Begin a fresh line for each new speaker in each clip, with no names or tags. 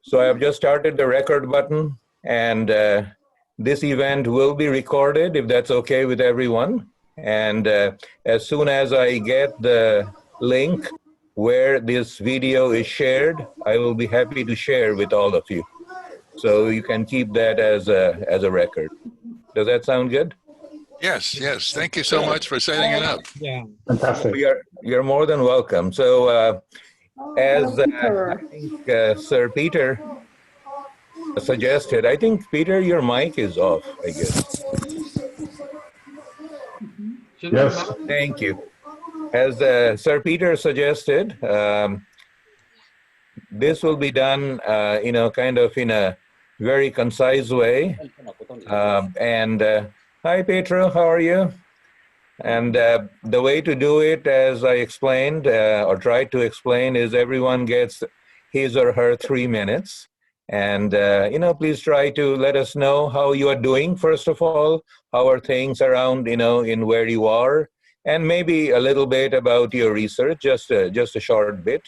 So I've just started the record button, and this event will be recorded if that's okay with everyone. And as soon as I get the link where this video is shared, I will be happy to share with all of you. So you can keep that as a record. Does that sound good?
Yes, yes. Thank you so much for setting it up.
Yeah.
Fantastic.
You're more than welcome. So as I think Sir Peter suggested, I think, Peter, your mic is off, I guess.
Yes.
Thank you. As Sir Peter suggested, this will be done, kind of in a very concise way. Hi, Pietro, how are you? And the way to do it, as I explained or tried to explain, is everyone gets his or her 3 minutes. And, please try to let us know how you are doing, first of all. How are things around, in where you are? And maybe a little bit about your research, just a short bit.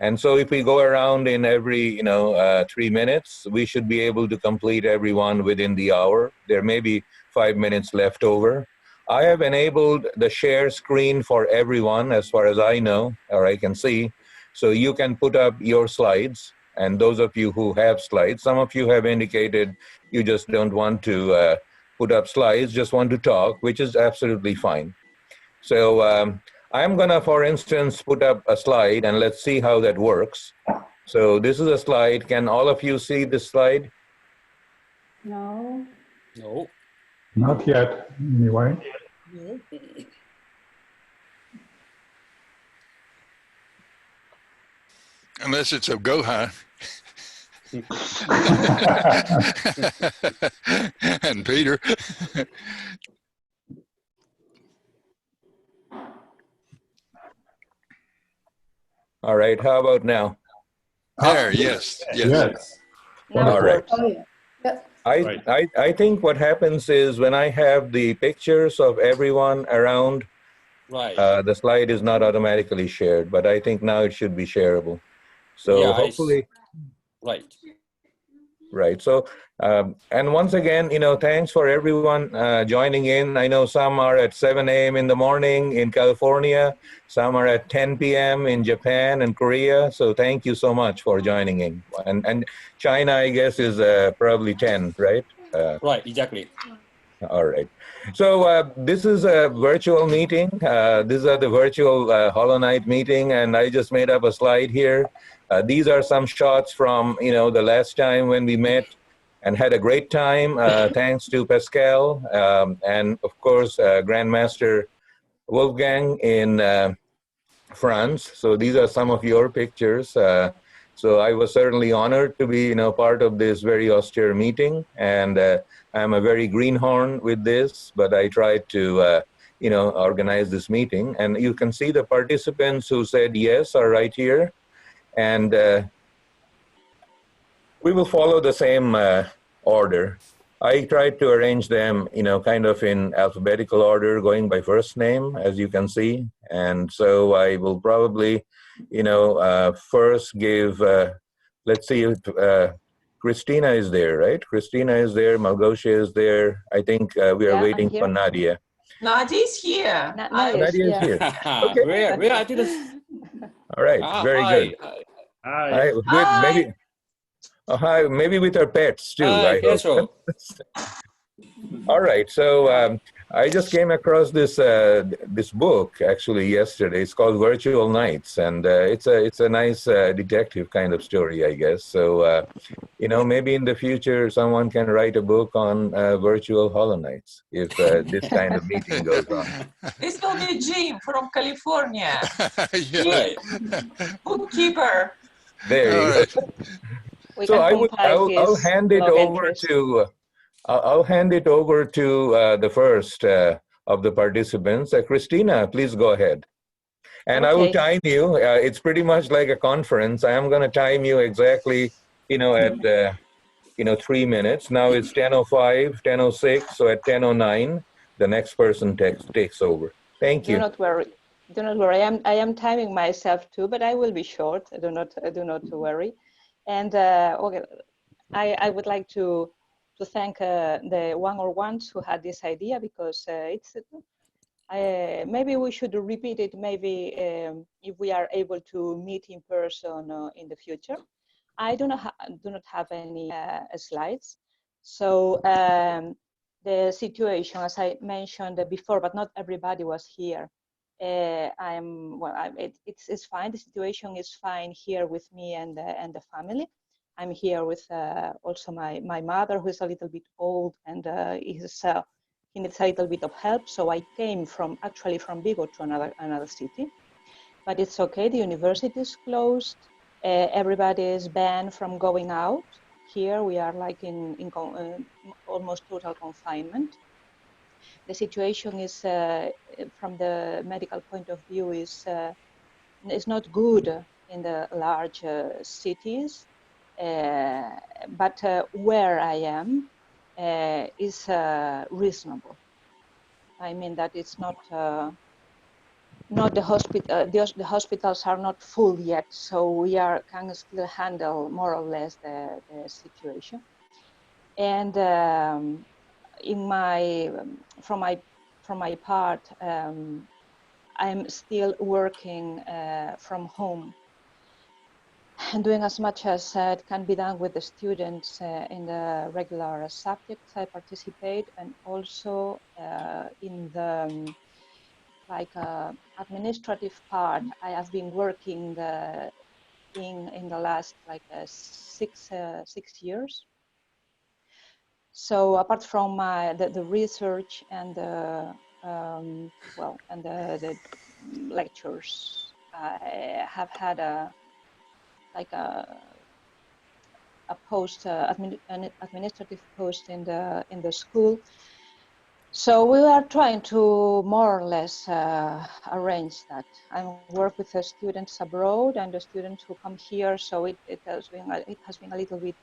And so if we go around in every, 3 minutes, we should be able to complete everyone within the hour. There may be 5 minutes left over. I have enabled the share screen for everyone, as far as I know, or I can see. So you can put up your slides. And those of you who have slides, some of you have indicated you just don't want to put up slides, just want to talk, which is absolutely fine. So I'm gonna, for instance, put up a slide and let's see how that works. So this is a slide. Can all of you see this slide?
No.
No.
Not yet, anyway.
Unless it's a Guohai. And Peter.
All right, how about now?
There, yes, yes.
Yes.
All right.
Oh, yeah. Yes.
I think what happens is when I have the pictures of everyone around,
Right.
the slide is not automatically shared, but I think now it should be shareable. So
Yeah,
hopefully,
right.
right. So, and once again, thanks for everyone joining in. I know some are at 7 a.m. in the morning in California. Some are at 10 p.m. in Japan and Korea. So thank you so much for joining in. And China, I guess, is probably 10, right?
Right, exactly.
All right. So this is a virtual meeting. These are the virtual Hollow Knight meeting, and I just made up a slide here. These are some shots from, the last time when we met and had a great time. Thanks to Pascal and, of course, Grandmaster Wolfgang in France. So these are some of your pictures. So I was certainly honored to be, part of this very austere meeting. And I'm a very greenhorn with this, but I tried to, organize this meeting. And you can see the participants who said yes are right here. And we will follow the same order. I tried to arrange them, kind of in alphabetical order, going by first name, as you can see. And so I will probably, first give, let's see, Cristina is there, right? Cristina is there, Malgorzata is there. I think we are waiting for Nadya.
Nadya's here.
Nadya is here. Okay.
Where I didn't.
All right, very good.
Hi.
Maybe, hi, maybe with our pets too.
Hi, Pietro.
All right, so I just came across this this book actually yesterday. It's called Virtual Knights, and it's a nice detective kind of story, I guess. So maybe in the future someone can write a book on virtual Hollow Knights if this kind of meeting goes on.
This will be Jim from California.
Yeah.
Bookkeeper.
There you go. So I'll hand it over to. I'll hand it over to the first of the participants. Cristina, please go ahead. And I will time you. It's pretty much like a conference. I am going to time you exactly, at 3 minutes. Now it's 10:05, 10:06. So at 10:09, the next person takes over. Thank you.
Do not worry. Do not worry. I am timing myself too, but I will be short. Do not worry.
And okay, I would like to thank the one or ones who had this idea, because it's maybe we should repeat it. Maybe if we are able to meet in person in the future. I do not have any slides. So the situation, as I mentioned before, but not everybody was here. It's fine. The situation is fine here with me and the family. I'm here with also my mother, who is a little bit old, and he needs a little bit of help. So I came actually from Vigo to another city, but it's okay. The university is closed. Everybody is banned from going out. Here we are like in almost total confinement. The situation is, from the medical point of view, is not good in the large cities, but where I am is reasonable. I mean that it's not the hospital. The hospitals are not full yet, so we can still handle more or less the situation. And from my part, I'm still working from home and doing as much as it can be done with the students in the regular subjects I participate, and also in the administrative part. I have been working in the last 6 years. So apart from the research and the the lectures, I have had a post, an administrative post in the school. So we are trying to more or less arrange that. I work with the students abroad and the students who come here. So it has been a little bit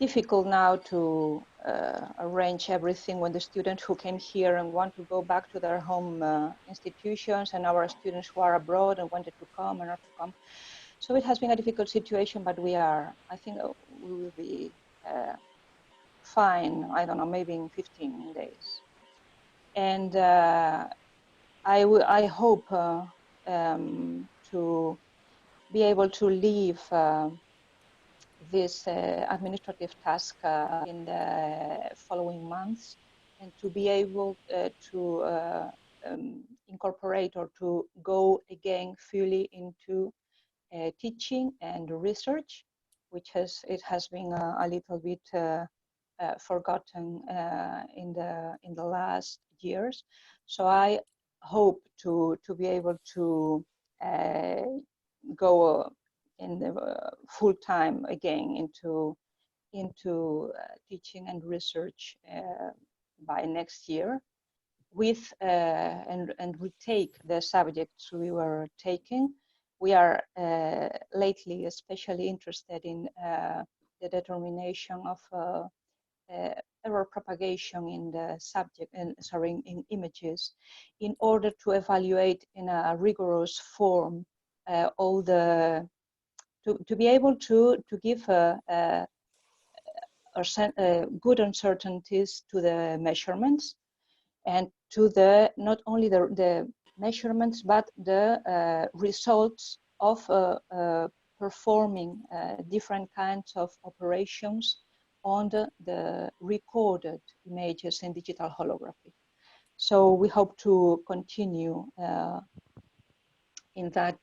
difficult now to arrange everything when the students who came here and want to go back to their home institutions, and our students who are abroad and wanted to come and not to come. So it has been a difficult situation, but I think we will be fine. I don't know, maybe in 15 days. And I hope to be able to leave this administrative task in the following months, and to be able to incorporate or to go again fully into teaching and research, which has been a little bit forgotten in the last years. So I hope to be able to go in the full time again into teaching and research by next year, with and retake the subjects we were taking. We are lately especially interested in the determination of error propagation in the subject, in images, in order to evaluate in a rigorous form all the to be able to give good uncertainties to the measurements, and to the not only the measurements, but the results of performing different kinds of operations on the recorded images in digital holography. So we hope to continue in that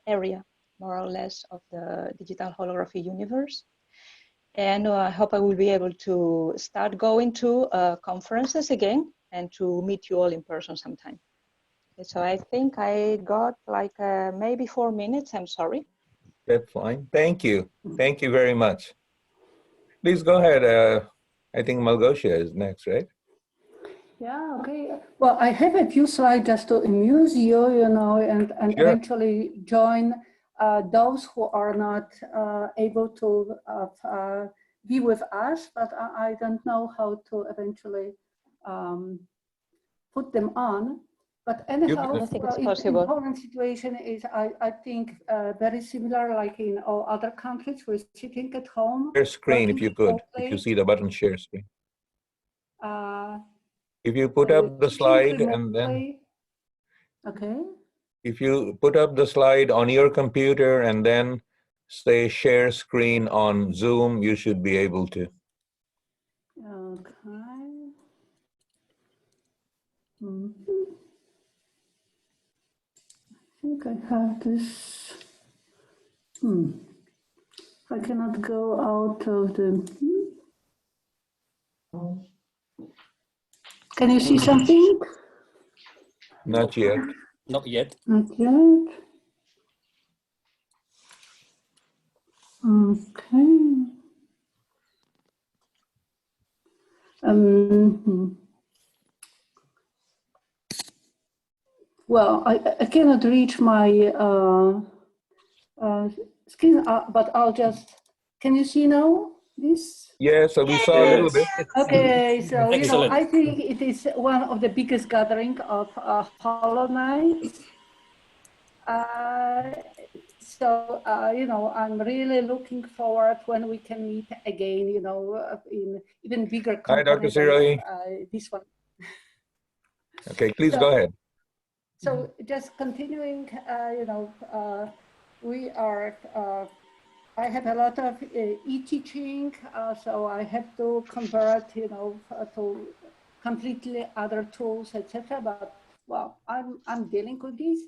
area, more or less, of the digital holography universe. And I hope I will be able to start going to conferences again and to meet you all in person sometime. Okay, so I think I got maybe 4 minutes. I'm sorry.
That's fine. Thank you. Thank you very much. Please go ahead. I think Malgorzata is next, right?
Yeah, okay. Well, I have a few slides just to amuse you, and
Sure.
eventually join those who are not able to be with us, but I don't know how to eventually put them on. But anyhow,
I think it's
in
possible.
Poland situation is, I think, very similar like in all other countries. We're sitting at home.
Share screen, if
working
you could, if you
remotely,
see the button share screen. If you put
we're
up the
teaching
slide and then,
remotely. Okay.
if you put up the slide on your computer and then say share screen on Zoom, you should be able to.
Okay. I think I have this. I cannot go out of the. Can you see something?
Not yet.
Not yet.
Not yet. Okay. Well, I cannot reach my screen, but I'll just. Can you see now this?
Yeah, so we saw a little bit.
Okay, so
Excellent.
I think it is one of the biggest gathering of holoknights. So I'm really looking forward when we can meet again. In even bigger
Hi, Dr.
company than
Sirohi.
this one.
Okay, please
So-
go ahead.
So just continuing, we are. I have a lot of e-teaching, so I have to convert, to completely other tools, etc. But well, I'm dealing with this.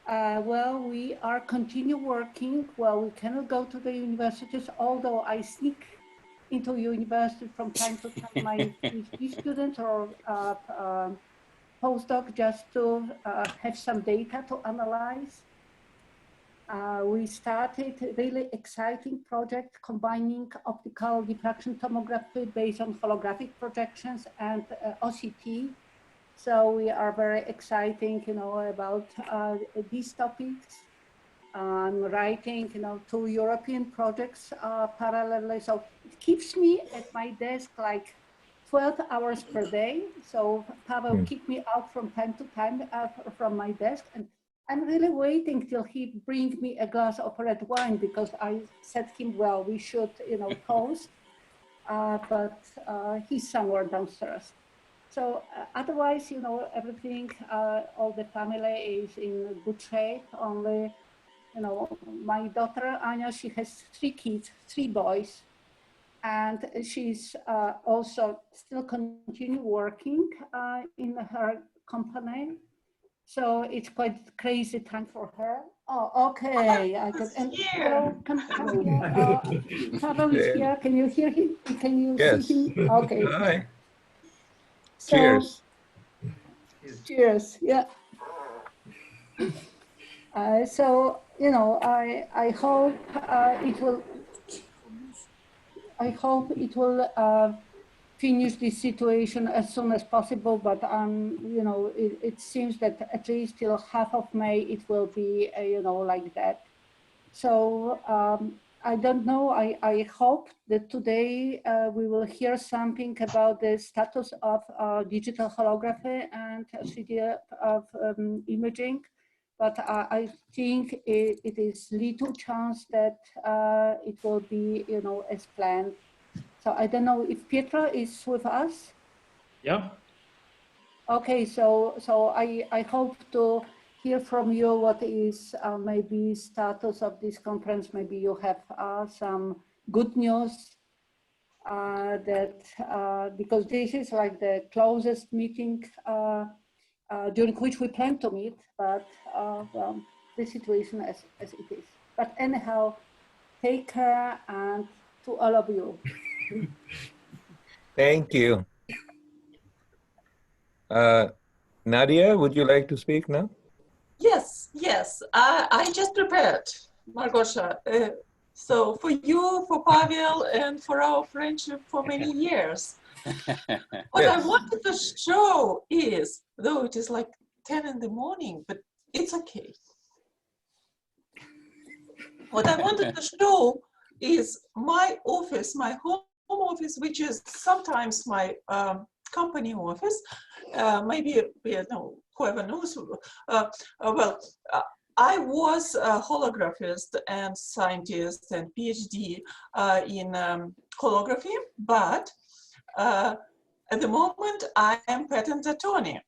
Well, we are continue working. Well, we cannot go to the universities, although I sneak into university from time to time. My PhD students or postdoc just to have some data to analyze. We started a really exciting project combining optical diffraction tomography based on holographic projections and OCT. So we are very exciting, about these topics. I'm writing, 2 European projects parallelly. So it keeps me at my desk like 12 hours per day. So Pavel kicked me out from time to time from my desk, and I'm really waiting till he brings me a glass of red wine, because I said to him, well, we should, toast, but he's somewhere downstairs. So otherwise, everything, all the family is in good shape. Only, my daughter, Anya, she has 3 kids, 3 boys. And she's also still continue working in her company. So it's quite crazy time for her. Oh, okay. I could, and hello, come here. Pavel is here. Can you hear him? Can you see him? Okay.
Hi.
So,
Cheers.
Cheers. Yeah. So I hope it will. I hope it will finish this situation as soon as possible. But it seems that at least till half of May it will be like that. So I don't know. I hope that today we will hear something about the status of digital holography and 3D of imaging. But I think it is little chance that it will be, as planned. So I don't know if Pietro is with us.
Yeah.
Okay, so I hope to hear from you what is maybe status of this conference. Maybe you have some good news that because this is like the closest meeting during which we plan to meet, but well, the situation as it is. But anyhow, take care, and to all of you.
Thank you. Nadya, would you like to speak now?
Yes. I just prepared, Malgorzata. So for you, for Pavel, and for our friendship for many years. What I wanted to show is, though it is like 10 in the morning, but it's okay. What I wanted to show is my office, my home office, which is sometimes my company office. Maybe whoever knows. I was a holographist and scientist and PhD in holography, but at the moment I am patent attorney.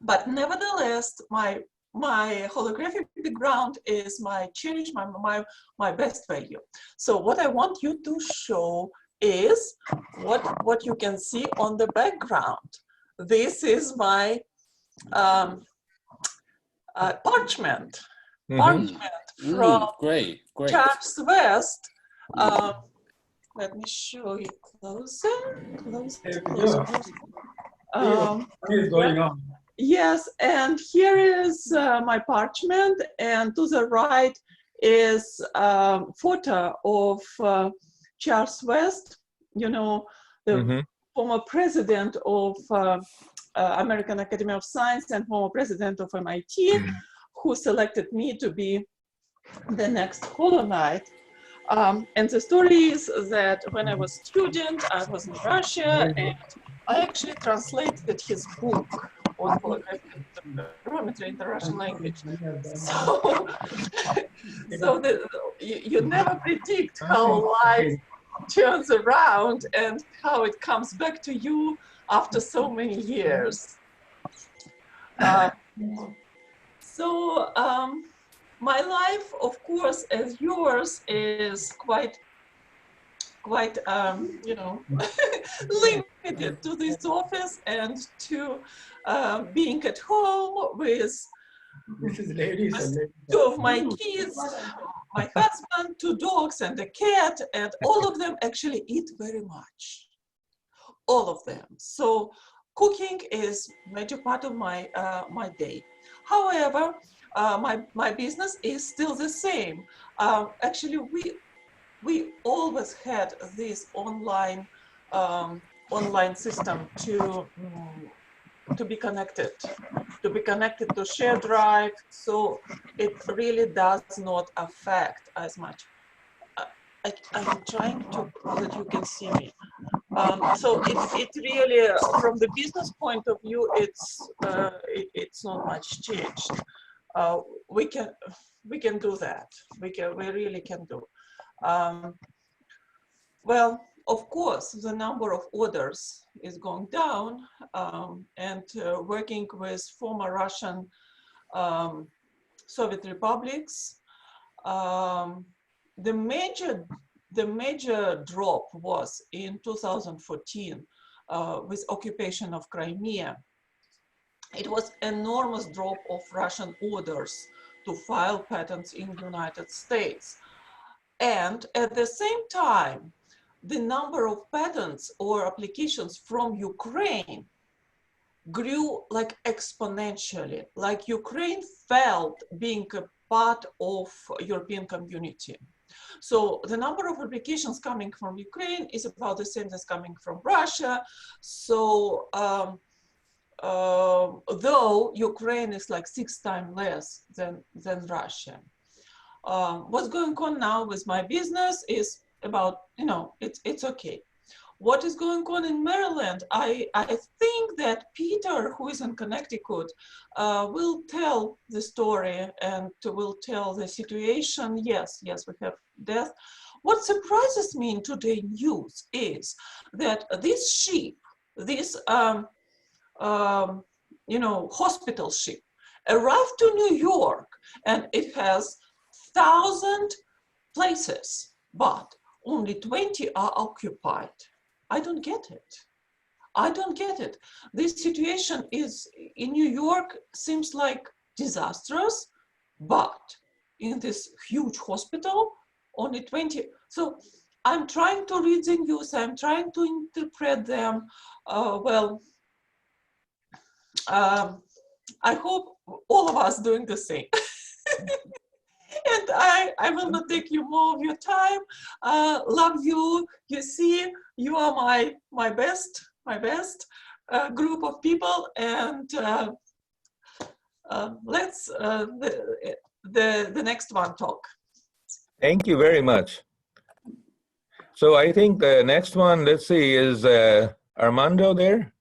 But nevertheless, my holographic background is my cherish, my best value. So what I want you to show is what you can see on the background. This is my parchment. Parchment from
great.
Charles West. Let me show you closer.
What is going on?
Yes, and here is my parchment, and to the right is a photo of Charles West, the former president of American Academy of Science and former president of MIT, who selected me to be the next holoknight. And the story is that when I was a student, I was in Russia, and I actually translated his book on holographic interferometry in the Russian language. So you never predict how life turns around and how it comes back to you after so many years. My life, of course, as yours, is quite limited to this office and to being at home with two of my kids, my husband, 2 dogs, and a cat, and all of them actually eat very much. All of them. So cooking is a major part of my my day. However, my business is still the same. Actually, we always had this online system to be connected to share drive. So it really does not affect as much. I'm trying to that you can see me. So it really, from the business point of view, it's not much changed. We can do that. We really can do. Well, of course, the number of orders is going down, and working with former Russian Soviet republics, the major drop was in 2014 with occupation of Crimea. It was enormous drop of Russian orders to file patents in the United States. And at the same time, the number of patents or applications from Ukraine grew like exponentially, like Ukraine felt being a part of European community. So the number of applications coming from Ukraine is about the same as coming from Russia. So though Ukraine is like 6 times less than Russia. What's going on now with my business is about, it's okay. What is going on in Maryland? I think that Peter, who is in Connecticut, will tell the story and will tell the situation. Yes, we have death. What surprises me in today's news is that this ship, this hospital ship, arrived to New York, and it has 1,000 places, but only 20 are occupied. I don't get it. I don't get it. This situation is in New York seems like disastrous, but in this huge hospital, only 20. So I'm trying to read the news. I'm trying to interpret them. I hope all of us doing the same. And I will not take you more of your time. Love you. You see, you are my best group of people. And let's the next one talk.
Thank you very much. So I think the next one, let's see, is Armando there?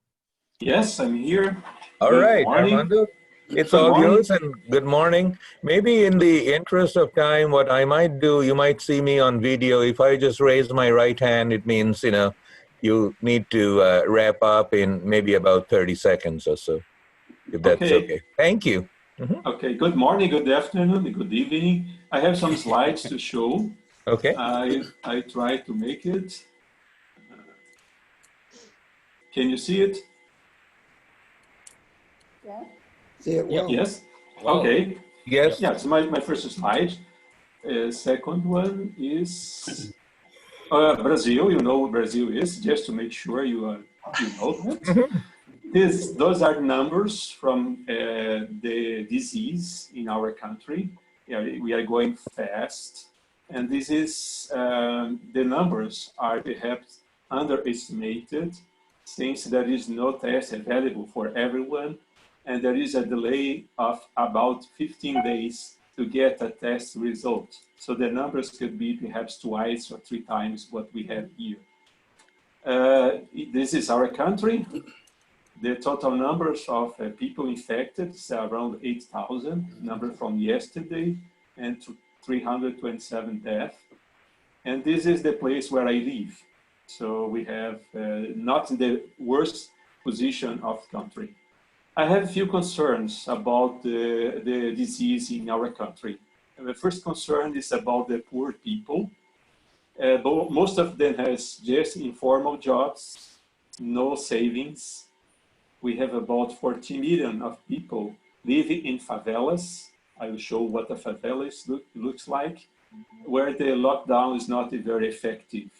Yes, I'm here.
All
Good
right,
morning.
Armando. It's
Good
all
morning.
yours, and good morning. Maybe in the interest of time, what I might do, you might see me on video. If I just raise my right hand, it means, you need to wrap up in maybe about 30 seconds or so, if that's okay. Thank you.
Okay, good morning, good afternoon, good evening. I have some slides to show.
Okay.
I try to make it. Can you see it?
Yeah.
See it well.
Yes?
Wow.
Okay.
Yes.
Yeah, it's my first slide. Second one is Brazil. You know what Brazil is, just to make sure you know that. Those are numbers from the disease in our country. Yeah, we are going fast. And this is, the numbers are perhaps underestimated since there is no test available for everyone. And there is a delay of about 15 days to get a test result. So the numbers could be perhaps twice or 3 times what we have here. This is our country. The total numbers of people infected is around 8,000, number from yesterday, and 327 deaths. And this is the place where I live. So we have not the worst position of the country. I have a few concerns about the disease in our country. The first concern is about the poor people. Most of them has just informal jobs, no savings. We have about 40 million of people living in favelas. I will show what a favela looks like, where the lockdown is not very effective.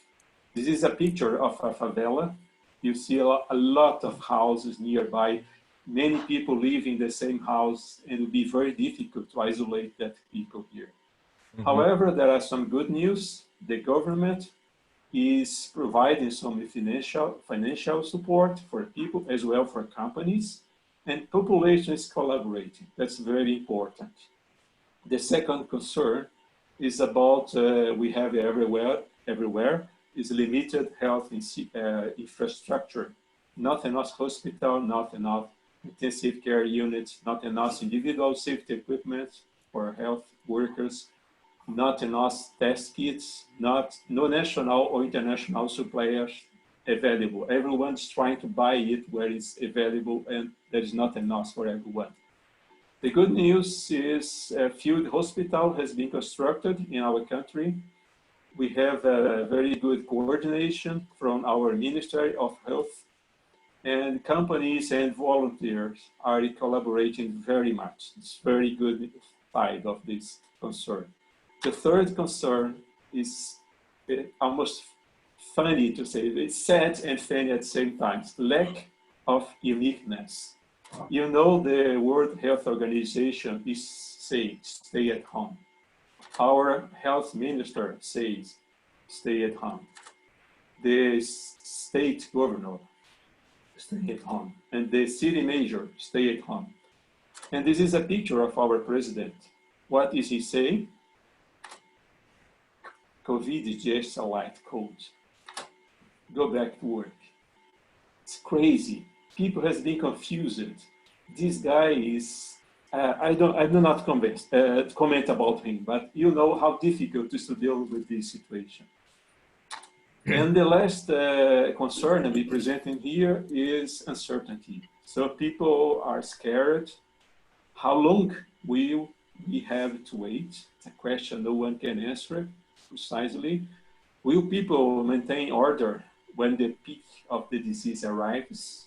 This is a picture of a favela. You see a lot of houses nearby. Many people live in the same house, and it will be very difficult to isolate that people here. However, there are some good news. The government is providing some financial support for people as well for companies, and population is collaborating. That's very important. The second concern is about we have everywhere is limited health infrastructure. Not enough hospital, not enough intensive care units, not enough individual safety equipment for health workers, not enough test kits, no national or international suppliers available. Everyone's trying to buy it where it's available, and there is not enough for everyone. The good news is a field hospital has been constructed in our country. We have a very good coordination from our Ministry of Health, and companies and volunteers are collaborating very much. It's very good side of this concern. The third concern is almost funny to say. It's sad and funny at the same time. Lack of uniqueness. You know, the World Health Organization is saying stay at home. Our health minister says stay at home. The state governor, stay at home. And the city mayor, stay at home. And this is a picture of our president. What is he saying? COVID is just a light cold. Go back to work. It's crazy. People has been confused. This guy is, I do not comment about him, but you know how difficult it is to deal with this situation. And the last concern we presenting here is uncertainty. So people are scared. How long will we have to wait? It's a question no one can answer precisely. Will people maintain order when the peak of the disease arrives?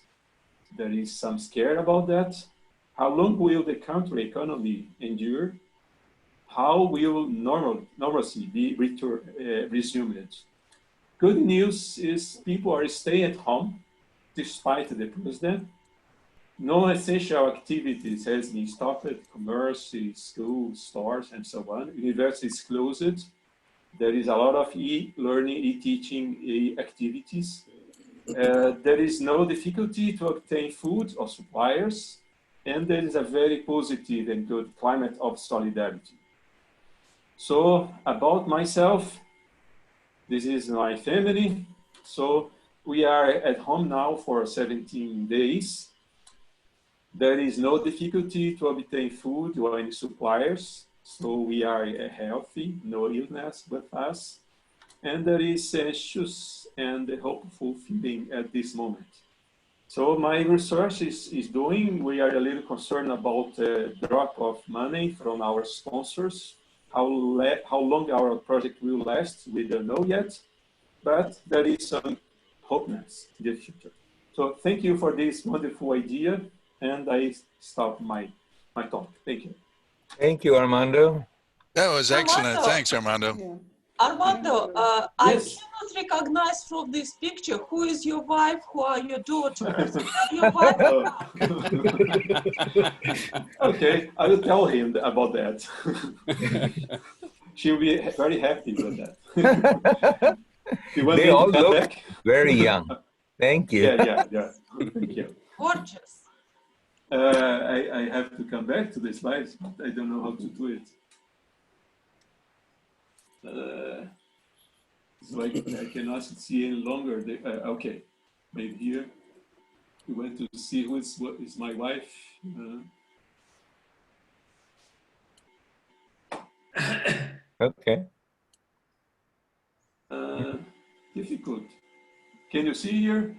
There is some scare about that. How long will the country economy endure? How will normalcy be resumed? Good news is people are staying at home despite the president. Non-essential activities has been stopped, commerce, schools, stores, and so on. Universities closed. There is a lot of e-learning, e-teaching activities. There is no difficulty to obtain food or suppliers, and there is a very positive and good climate of solidarity. So about myself, this is my family. So we are at home now for 17 days. There is no difficulty to obtain food or any suppliers, so we are healthy, no illness with us. And there is shoes and a hopeful feeling at this moment. So my research is doing, we are a little concerned about the drop of money from our sponsors. How long our project will last, we don't know yet, but there is some hopeness in the future. So thank you for this wonderful idea, and I stop my talk. Thank you.
Thank you, Armando.
That was excellent.
Armando.
Thanks, Armando.
Yeah.
Armando,
Yes.
I cannot recognize from this picture who is your wife, who are your daughters. Tell your wife.
Okay, I will tell him about that. She'll be very happy with that. You want
They
me to
all
come
look
back?
very young. Thank you.
Yeah. Thank you.
Gorgeous.
I have to come back to the slides, but I don't know how to do it. So I cannot see any longer. Okay, maybe here. We went to see what is my wife.
Okay.
Difficult. Can you see here?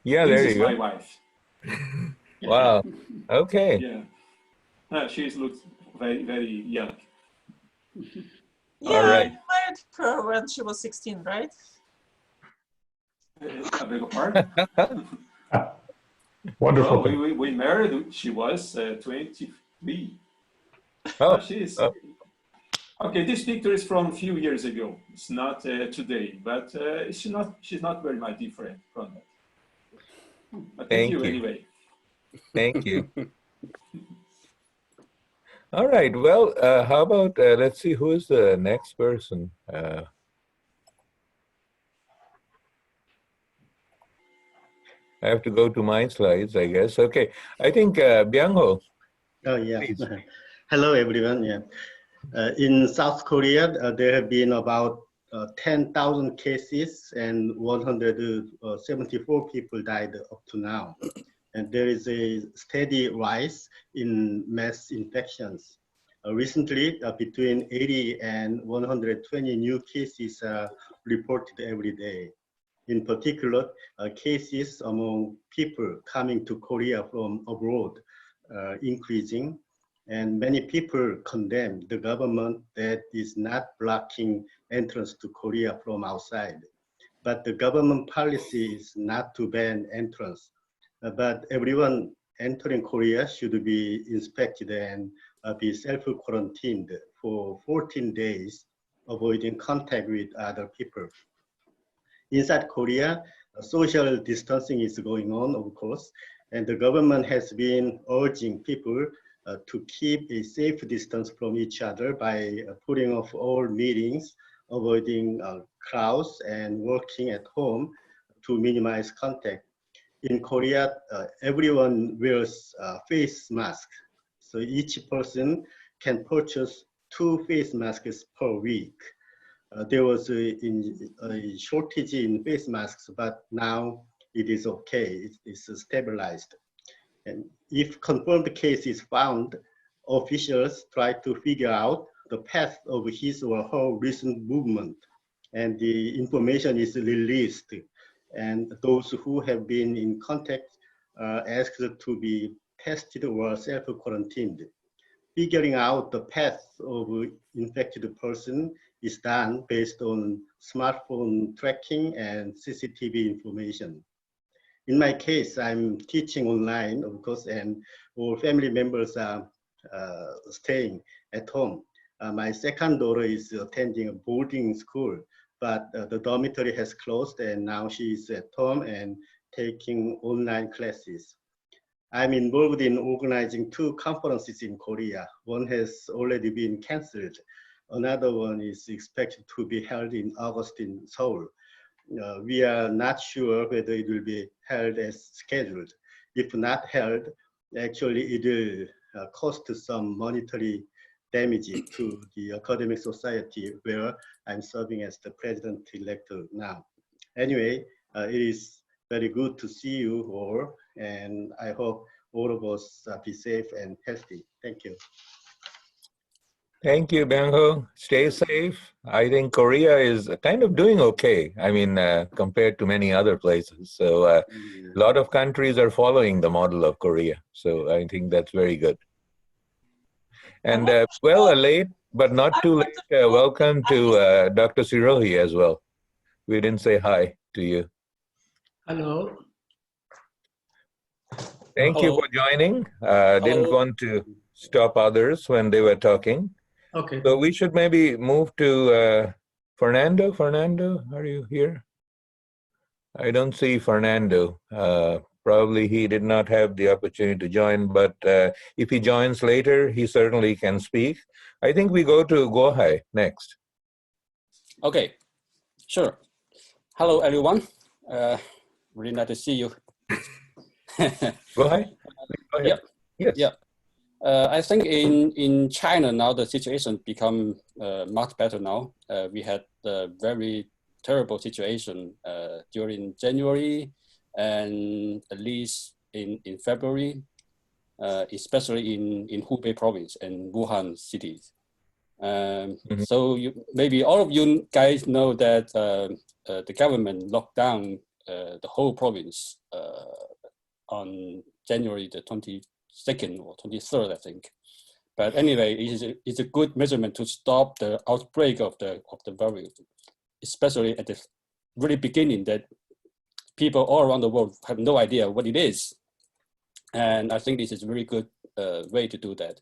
Yeah,
This
there
is
you
my
go.
wife.
Wow. Okay.
Yeah. She looks very, very young.
Yeah,
All right.
you married her when she was 16, right?
I beg your pardon?
Wonderful
No,
thing.
we married. She was 23.
Oh,
She's
oh,
okay. This picture is from a few years ago. It's not today, but she's not very much different from that. But thank you anyway.
Thank you. All right. Well, how about let's see who is the next person. I have to go to my slides, I guess. Okay. I think Byoungho.
Oh, yeah.
Please.
Hello, everyone. Yeah. In South Korea, there have been about 10,000 cases and 174 people died up to now. And there is a steady rise in mass infections. Recently, between 80 and 120 new cases are reported every day. In particular, cases among people coming to Korea from abroad increasing, and many people condemn the government that is not blocking entrance to Korea from outside. But the government policy is not to ban entrance, but everyone entering Korea should be inspected and be self-quarantined for 14 days, avoiding contact with other people. Inside Korea, social distancing is going on, of course, and the government has been urging people to keep a safe distance from each other by putting off all meetings, avoiding crowds, and working at home to minimize contact. In Korea, everyone wears face masks, so each person can purchase 2 face masks per week. There was a shortage in face masks, but now it is okay. It's stabilized. And if confirmed case is found, officials try to figure out the path of his or her recent movement, and the information is released. And those who have been in contact are asked to be tested or self-quarantined. Figuring out the path of infected person is done based on smartphone tracking and CCTV information. In my case, I'm teaching online, of course, and all family members are staying at home. My second daughter is attending a boarding school, but the dormitory has closed and now she is at home and taking online classes. I'm involved in organizing 2 conferences in Korea. One has already been canceled. Another one is expected to be held in August in Seoul. We are not sure whether it will be held as scheduled. If not held, actually it will cost some monetary damage to the academic society where I'm serving as the president-elect now. Anyway, It is very good to see you all, and I hope all of us be safe and healthy. Thank you.
Thank you, Byoungho. Stay safe. I think Korea is kind of doing okay. I mean, compared to many other places. So a lot of countries are following the model of Korea. So I think that's very good. And well, late, but not too late. Welcome to Dr. Sirohi as well. We didn't say hi to you.
Hello.
Thank you for joining. Didn't want to stop others when they were talking.
Okay.
So we should maybe move to Fernando. Fernando, are you here? I don't see Fernando. Probably he did not have the opportunity to join, but if he joins later, he certainly can speak. I think we go to Guohai next.
Okay, sure. Hello, everyone. Really nice to see you.
Guohai?
Yeah.
Yes.
Yeah. I think in China now the situation become much better now. We had a very terrible situation during January and at least in February, especially in Hubei province and Wuhan cities. So maybe all of you guys know that the government locked down the whole province on January the 22nd or 23rd, I think. But anyway, it's a good measurement to stop the outbreak of the virus, especially at the very beginning that people all around the world have no idea what it is. And I think this is a very good way to do that.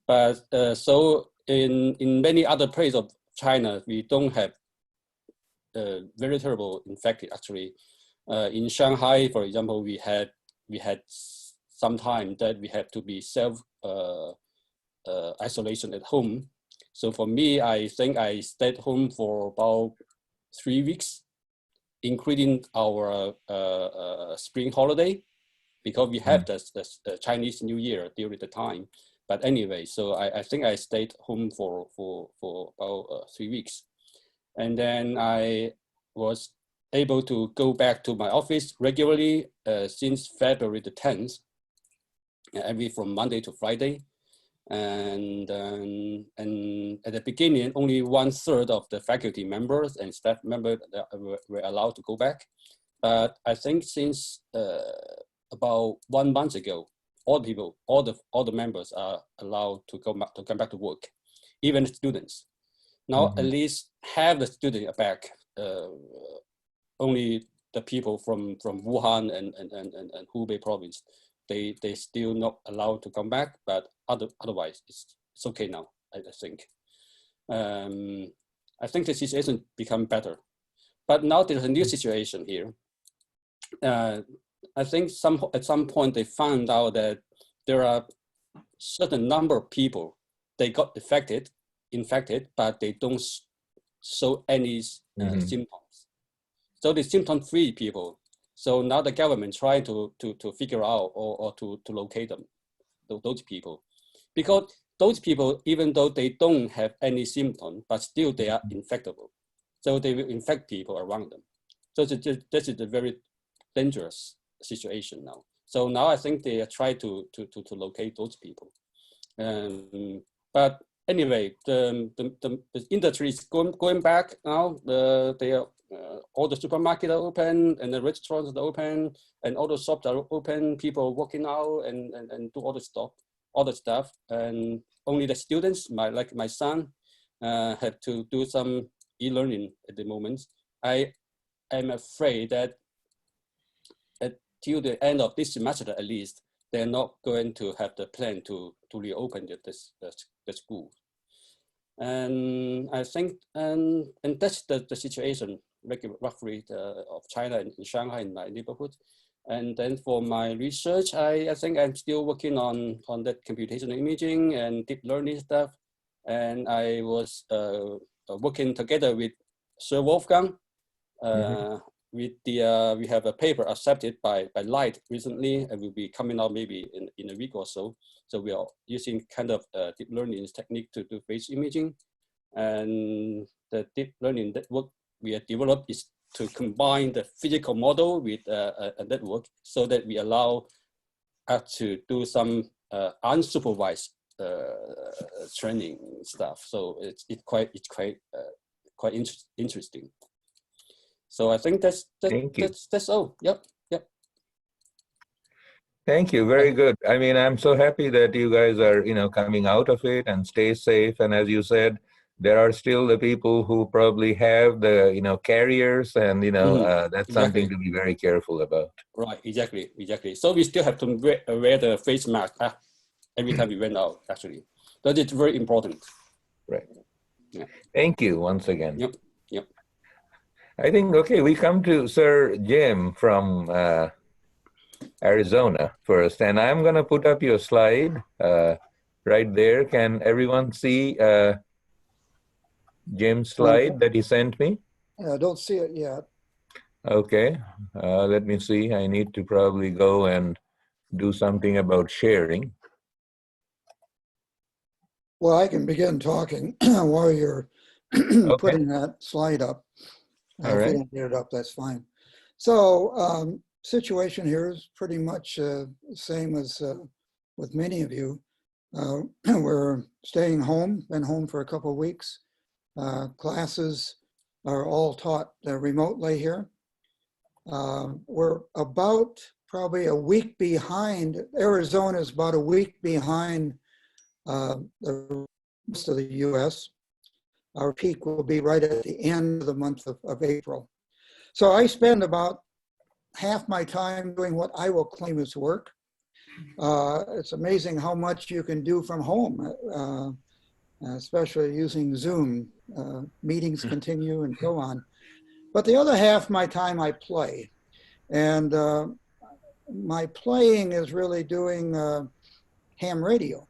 But so in many other places of China, we don't have very terrible infected actually. In Shanghai, for example, we had some time that we had to be self isolation at home. So for me, I think I stayed home for about 3 weeks, including our spring holiday, because we have the Chinese New Year during the time. But anyway, so I think I stayed home for about 3 weeks. And then I was able to go back to my office regularly since February the 10th, every from Monday to Friday. And at the beginning, only 1/3 of the faculty members and staff members were allowed to go back. But I think since about 1 month ago, all the members are allowed to come back to work, even students. Now at least half the students are back. Only the people from Wuhan and Hubei province, they still not allowed to come back, but otherwise it's okay now, I think. I think the situation become better. But now there's a new situation here. I think at some point they found out that there are certain number of people, they got infected, but they don't show any symptoms. So the symptom-free people. So now the government trying to figure out or to locate them, those people. Because those people, even though they don't have any symptom, but still they are infectable. So they will infect people around them. So this is a very dangerous situation now. So now I think they are trying to locate those people. But anyway, the industry is going back now. All the supermarkets are open and the restaurants are open and all the shops are open. People are working out and do all the stuff. And only the students, like my son, have to do some e-learning at the moment. I am afraid that till the end of this semester at least, they're not going to have the plan to reopen the school. And I think, and that's the situation roughly of China and Shanghai in my neighborhood. And then for my research, I think I'm still working on that computational imaging and deep learning stuff. And I was working together with Sir Wolfgang. We have a paper accepted by Light recently, and will be coming out maybe in a week or so. So we are using kind of deep learning technique to do face imaging. And the deep learning network we have developed is to combine the physical model with a network so that we allow us to do some unsupervised training stuff. So it's quite interesting. So I think that's all. Yep.
Thank you. Very good. I mean, I'm so happy that you guys are, coming out of it and stay safe. And as you said, there are still the people who probably have the, carriers, and, that's something to be very careful about.
Right. Exactly. So we still have to wear the face mask every time we went out, actually. That is very important.
Right.
Yeah.
Thank you once again.
Yep.
I think, okay, we come to Sir Jim from Arizona first, and I'm going to put up your slide right there. Can everyone see Jim's slide that he sent me?
I don't see it yet.
Okay, let me see. I need to probably go and do something about sharing.
Well, I can begin talking while you're putting that slide up.
All right.
If you don't get it up, that's fine. So situation here is pretty much the same as with many of you. We're staying home, been home for a couple of weeks. Classes are all taught remotely here. We're about probably a week behind. Arizona is about a week behind the rest of the US. Our peak will be right at the end of the month of April. So I spend about half my time doing what I will claim is work. It's amazing how much you can do from home, especially using Zoom. Meetings continue and so on. But the other half of my time I play. And my playing is really doing ham radio.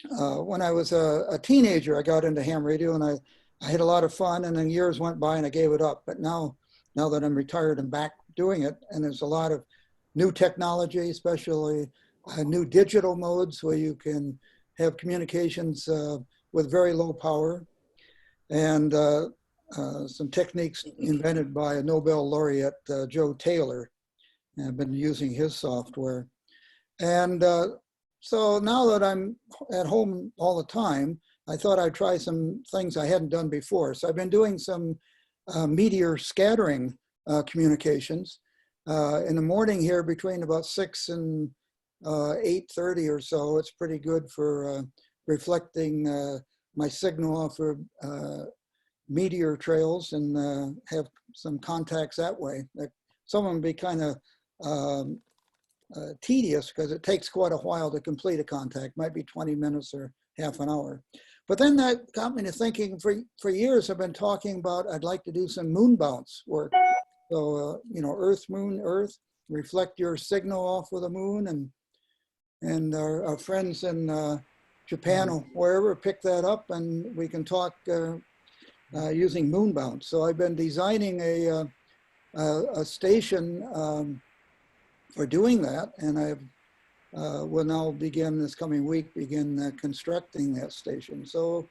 When I was a teenager, I got into ham radio, and I had a lot of fun, and then years went by and I gave it up. But now that I'm retired, I'm back doing it, and there's a lot of new technology, especially new digital modes where you can have communications with very low power, and some techniques invented by a Nobel laureate, Joe Taylor. And I've been using his software. And so now that I'm at home all the time, I thought I'd try some things I hadn't done before. So I've been doing some meteor scattering communications. In the morning here, between about 6 and 8:30 or so, it's pretty good for reflecting my signal off of meteor trails and have some contacts that way. Some of them be kind of tedious because it takes quite a while to complete a contact, might be 20 minutes or half an hour. But then that got me to thinking, for years I've been talking about I'd like to do some moon bounce work. So, Earth, moon, Earth, reflect your signal off of the moon, and our friends in Japan or wherever pick that up, and we can talk using moon bounce. So I've been designing a station for doing that, and I will now begin this coming week, constructing that station. So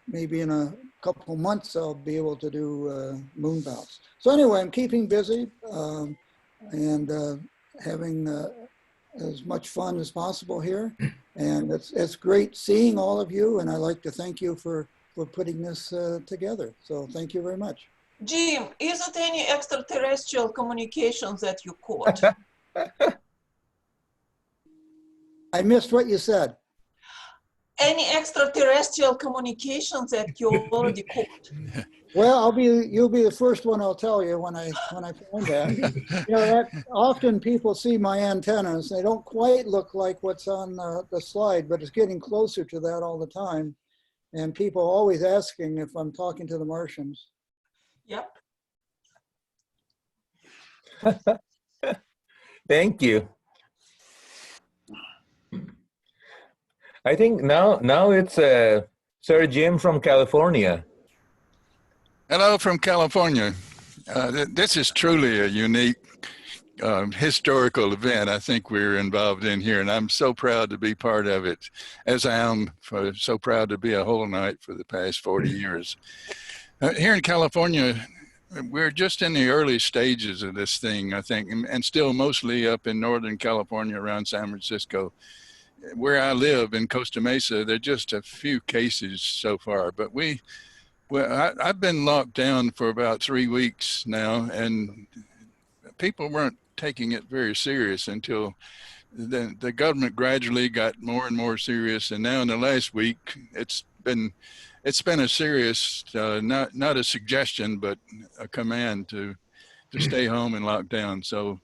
maybe in a couple months, I'll be able to do moon bounce. So anyway, I'm keeping busy and having as much fun as possible here. And it's great seeing all of you, and I'd like to thank you for putting this together. So thank you very much.
Jim, is it any extraterrestrial communications that you caught?
I missed what you said.
Any extraterrestrial communications that you already caught?
Well, you'll be the first one I'll tell you when I find that. That often people see my antennas. They don't quite look like what's on the slide, but it's getting closer to that all the time. And people are always asking if I'm talking to the Martians.
Yep.
Thank you. I think now it's Sir Jim from California.
Hello from California. This is truly a unique historical event I think we're involved in here, and I'm so proud to be part of it, as I am so proud to be a holoknight for the past 40 years. Here in California, we're just in the early stages of this thing, I think, and still mostly up in Northern California around San Francisco. Where I live in Costa Mesa, there are just a few cases so far, but I've been locked down for about 3 weeks now, and people weren't taking it very serious until the government gradually got more and more serious. And now in the last week, it's been a serious, not a suggestion, but a command to stay home and lock down. So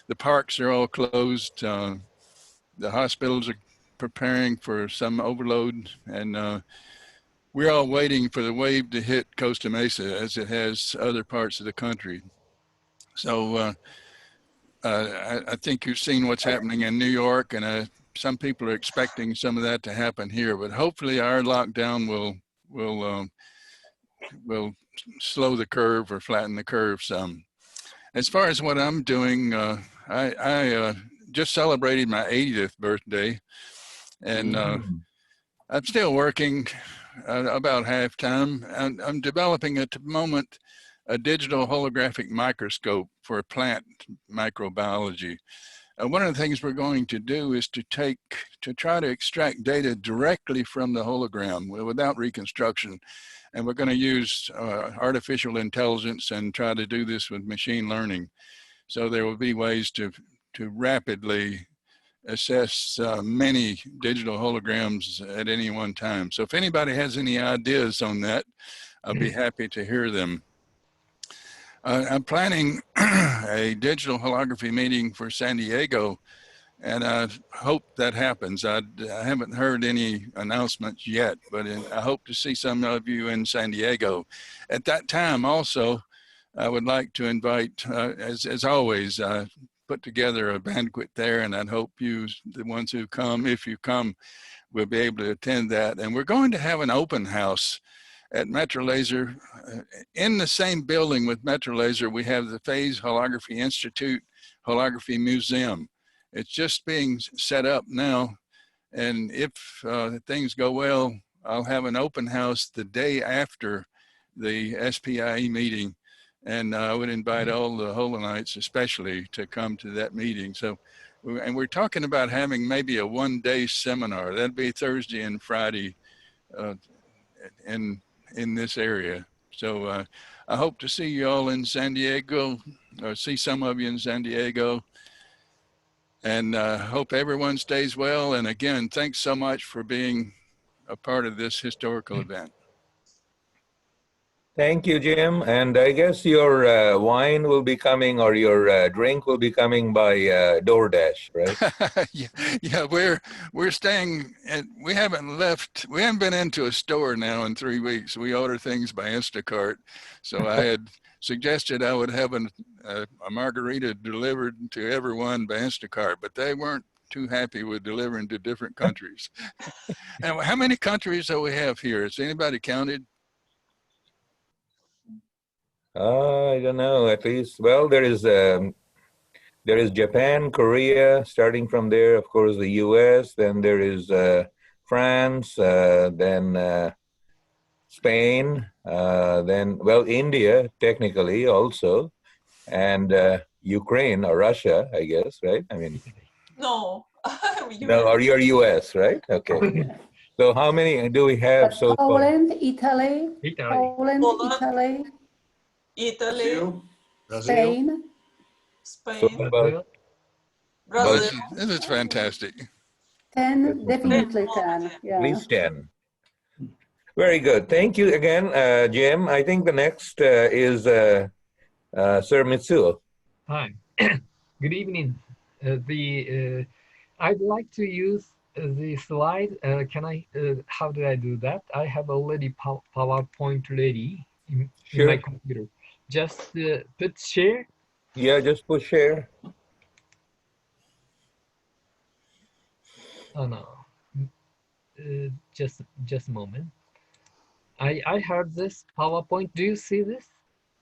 the parks are all closed. The hospitals are preparing for some overload, and we're all waiting for the wave to hit Costa Mesa as it has other parts of the country. So I think you've seen what's happening in New York, and some people are expecting some of that to happen here. But hopefully, our lockdown will slow the curve or flatten the curve some. As far as what I'm doing, I just celebrated my 80th birthday, and I'm still working about half time. I'm developing at the moment a digital holographic microscope for plant microbiology. One of the things we're going to do is to try to extract data directly from the hologram without reconstruction. And we're going to use artificial intelligence and try to do this with machine learning. So there will be ways to rapidly assess many digital holograms at any one time. So if anybody has any ideas on that, I'll be happy to hear them. I'm planning a digital holography meeting for San Diego, and I hope that happens. I haven't heard any announcements yet, but I hope to see some of you in San Diego. At that time also, I would like to invite, as always, put together a banquet there, and I'd hope you, the ones who come, if you come, will be able to attend that. And we're going to have an open house at Metro Laser. In the same building with Metro Laser, we have the Phase Holography Institute Holography Museum. It's just being set up now, and if things go well, I'll have an open house the day after the SPIE meeting, and I would invite all the holoknights especially to come to that meeting. So, and we're talking about having maybe a one-day seminar. That'd be Thursday and Friday in this area. So I hope to see you all in San Diego, or see some of you in San Diego. And hope everyone stays well. And again, thanks so much for being a part of this historical event.
Thank you, Jim. And I guess your wine will be coming, or your drink will be coming by DoorDash, right?
Yeah, we're staying, and we haven't been into a store now in 3 weeks. We order things by Instacart. So I had suggested I would have a margarita delivered to everyone by Instacart, but they weren't too happy with delivering to different countries. And how many countries do we have here? Has anybody counted?
I don't know, at least, well, there is Japan, Korea, starting from there, of course, the US, then there is France, then Spain, then, well, India, technically, also, and Ukraine, or Russia, I guess, right? I mean.
No.
No, or you're US, right? Okay. So how many do we have so far?
Poland, Italy, Poland,
Italy,
Spain.
So about,
Brazil.
This is fantastic.
10, definitely 10. Yeah.
At least 10. Very good. Thank you again, Jim. I think the next is Sir Mitsuo.
Hi. Good evening. I'd like to use the slide. How do I do that? I have already PowerPoint ready in my computer. Just put share.
Yeah, just push share.
Oh no. Just a moment. I have this PowerPoint. Do you see this?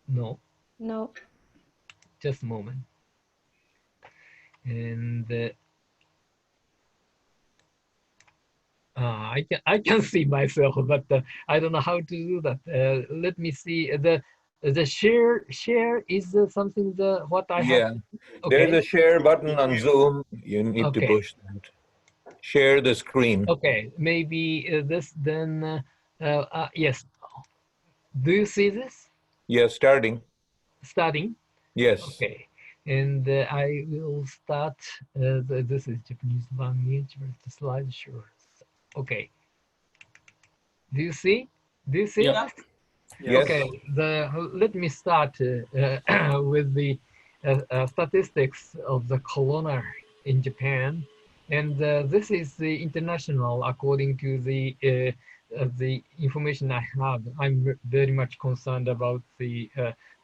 No.
No.
Just a moment. And I can see myself, but I don't know how to do that. Let me see. The share is something what I have.
Yeah, there's
Okay.
a share button on Zoom. You need to
Okay.
push that. Share the screen.
Okay. Maybe this then. Yes. Do you see this?
Yes, starting.
Starting.
Yes.
Okay. And I will start. This is Japanese language. Where's the slideshow? Okay. Do you see? Do you see
Yeah.
this?
Yes.
Okay. Let me start with the statistics of the corona in Japan, and this is the international according to the information I have. I'm very much concerned about the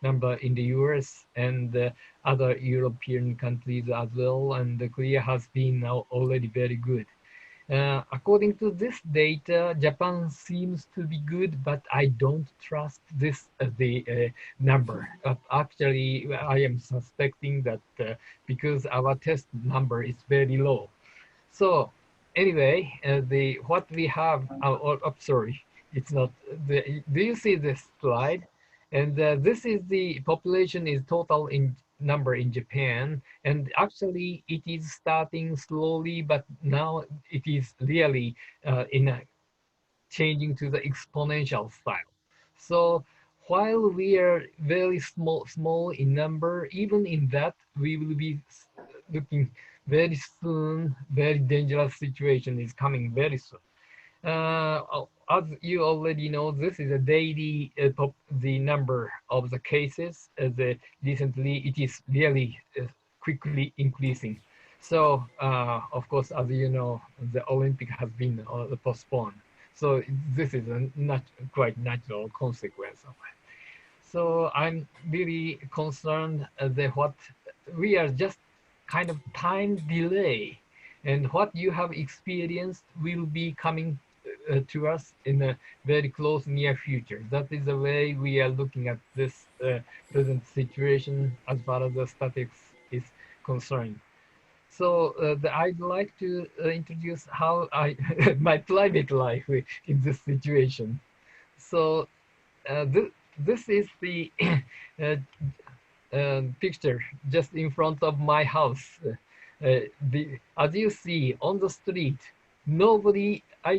number in the US and other European countries as well, and Korea has been now already very good. According to this data, Japan seems to be good, but I don't trust this the number. Actually, I am suspecting that because our test number is very low. So anyway, the what we have. Sorry, it's not. Do you see this slide? And this is the population is total in number in Japan, and actually it is starting slowly, but now it is really in a changing to the exponential style. So while we are very small in number, even in that we will be looking very soon. Very dangerous situation is coming very soon. As you already know, this is a daily the number of the cases. Recently, it is really quickly increasing. So, of course, as you know, the Olympic has been postponed. So this is a not quite natural consequence of it. So I'm really concerned that what we are just kind of time delay, and what you have experienced will be coming to us in a very close near future. That is the way we are looking at this present situation as far as the statistics is concerned. So I'd like to introduce how I my private life in this situation. So this is the uh, picture just in front of my house. As you see on the street, nobody, I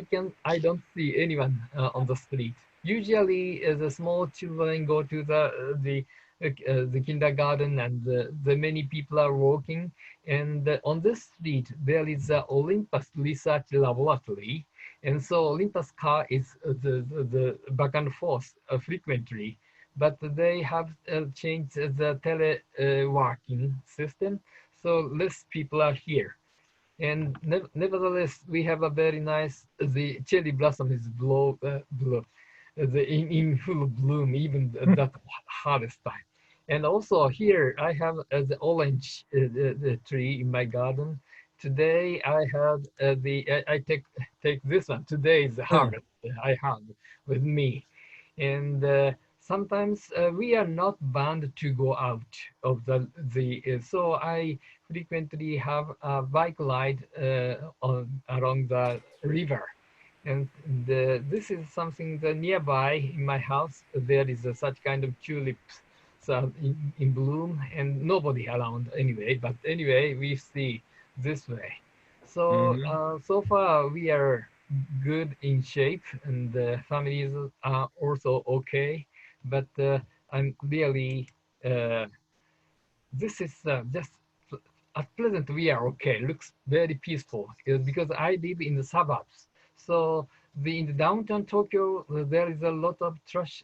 don't see anyone on the street. Usually, the small children go to the kindergarten, and the many people are walking. And on this street, there is a Olympus Research Laboratory, and so Olympus car is the back and forth frequently, but they have changed the teleworking system, so less people are here. And nevertheless, we have a very nice, the cherry blossom is in full bloom, even that hardest time. And also here, I have the orange the tree in my garden. Today, I have I take this one. Today is the harvest I have with me. And sometimes we are not bound to go out of so I frequently have a bike ride along the river, and this is something that nearby in my house there is such kind of tulips so in bloom, and nobody around anyway, but anyway we see this way. So so far we are good in shape, and the families are also okay, but I'm really this is just at present we are okay, looks very peaceful because I live in the suburbs. So in the downtown Tokyo there is a lot of trash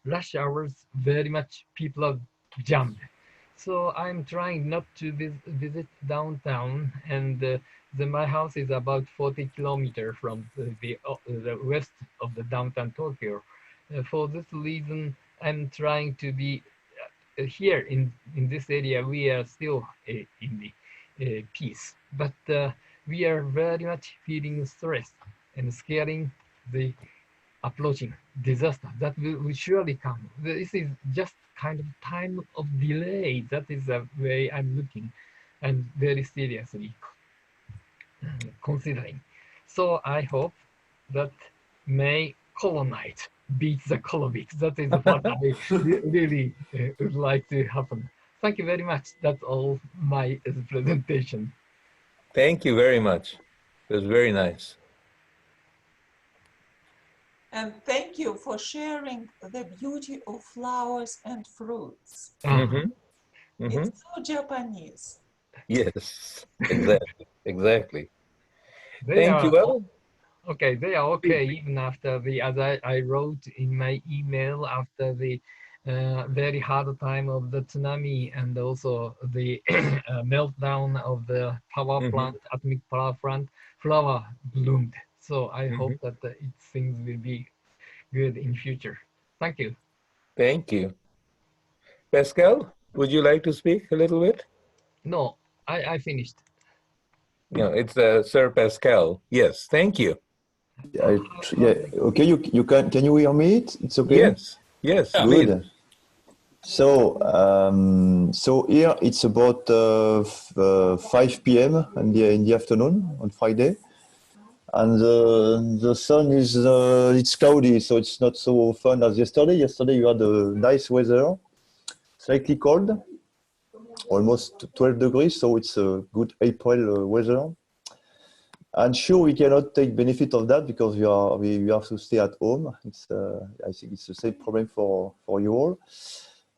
rush hours, very much people are jammed. So I'm trying not to visit downtown, and my house is about 40 kilometers from the west of the downtown Tokyo. For this reason, I'm trying to be here in this area. We are still in the peace, but we are very much feeling stress and scaring the approaching disaster that will surely come. This is just kind of time of delay. That is the way I'm looking and very seriously considering. So I hope that may colonite beats the colonics. That is what I really would like to happen. Thank you very much. That's all my presentation.
Thank you very much. It was very nice.
And thank you for sharing the beauty of flowers and fruits. It's so Japanese.
Yes, exactly, exactly.
They
Thank
are
you. Well,
okay. They are okay even after the, as I wrote in my email, after the very hard time of the tsunami and also the meltdown of the power plant, atomic power plant, flower bloomed. So I hope that things will be good in future. Thank you.
Thank you. Pascal, would you like to speak a little bit?
No, I finished.
No, it's Sir Pascal. Yes, thank you.
Yeah, okay, you can you hear me? It's okay?
Yes, yes,
good.
please.
So so here it's about 5 p.m. in the afternoon on Friday, and the sun is it's cloudy, so it's not so fun as yesterday. Yesterday you had nice weather, slightly cold, almost 12 degrees, so it's a good April weather. And sure, we cannot take benefit of that because we have to stay at home. It's I think it's the same problem for you all.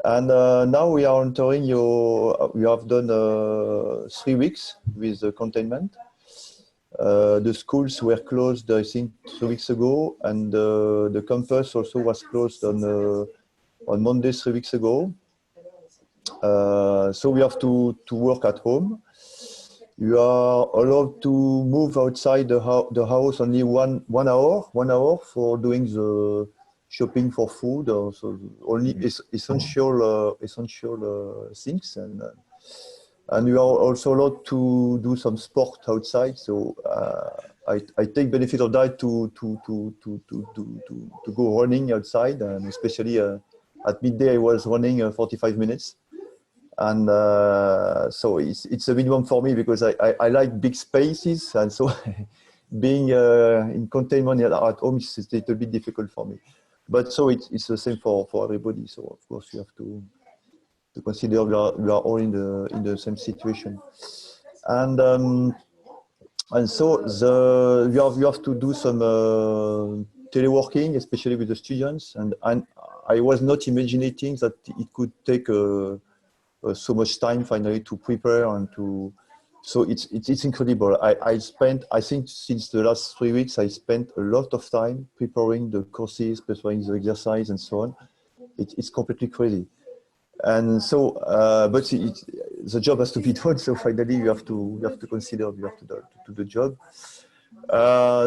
And now we are entering we have done 3 weeks with the containment. The schools were closed, I think, 3 weeks ago, and the campus also was closed on Monday 3 weeks ago. So we have to work at home. You are allowed to move outside the house only one hour for doing the shopping for food, or so only essential things, and you are also allowed to do some sport outside. So I take benefit of that to go running outside, and especially at midday I was running 45 minutes. And so it's a minimum for me because I like big spaces, and so being in containment at home is a little bit difficult for me. But so it's the same for everybody. So of course you have to consider we are all in the same situation, and so you have to do some teleworking, especially with the students, and I was not imagining that it could take so much time finally to prepare and to, so it's incredible. I think since the last 3 weeks I spent a lot of time preparing the courses, preparing the exercise and so on. It's completely crazy, and so but the job has to be done. So finally you have to consider you have to do the job.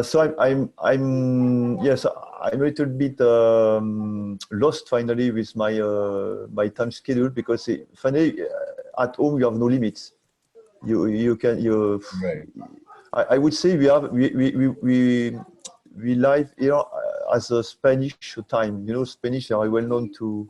So I'm yes, I'm a little bit lost finally with my my time schedule, because finally at home you have no limits. You can
right.
I would say we live here as a Spanish time. You know, Spanish are well known to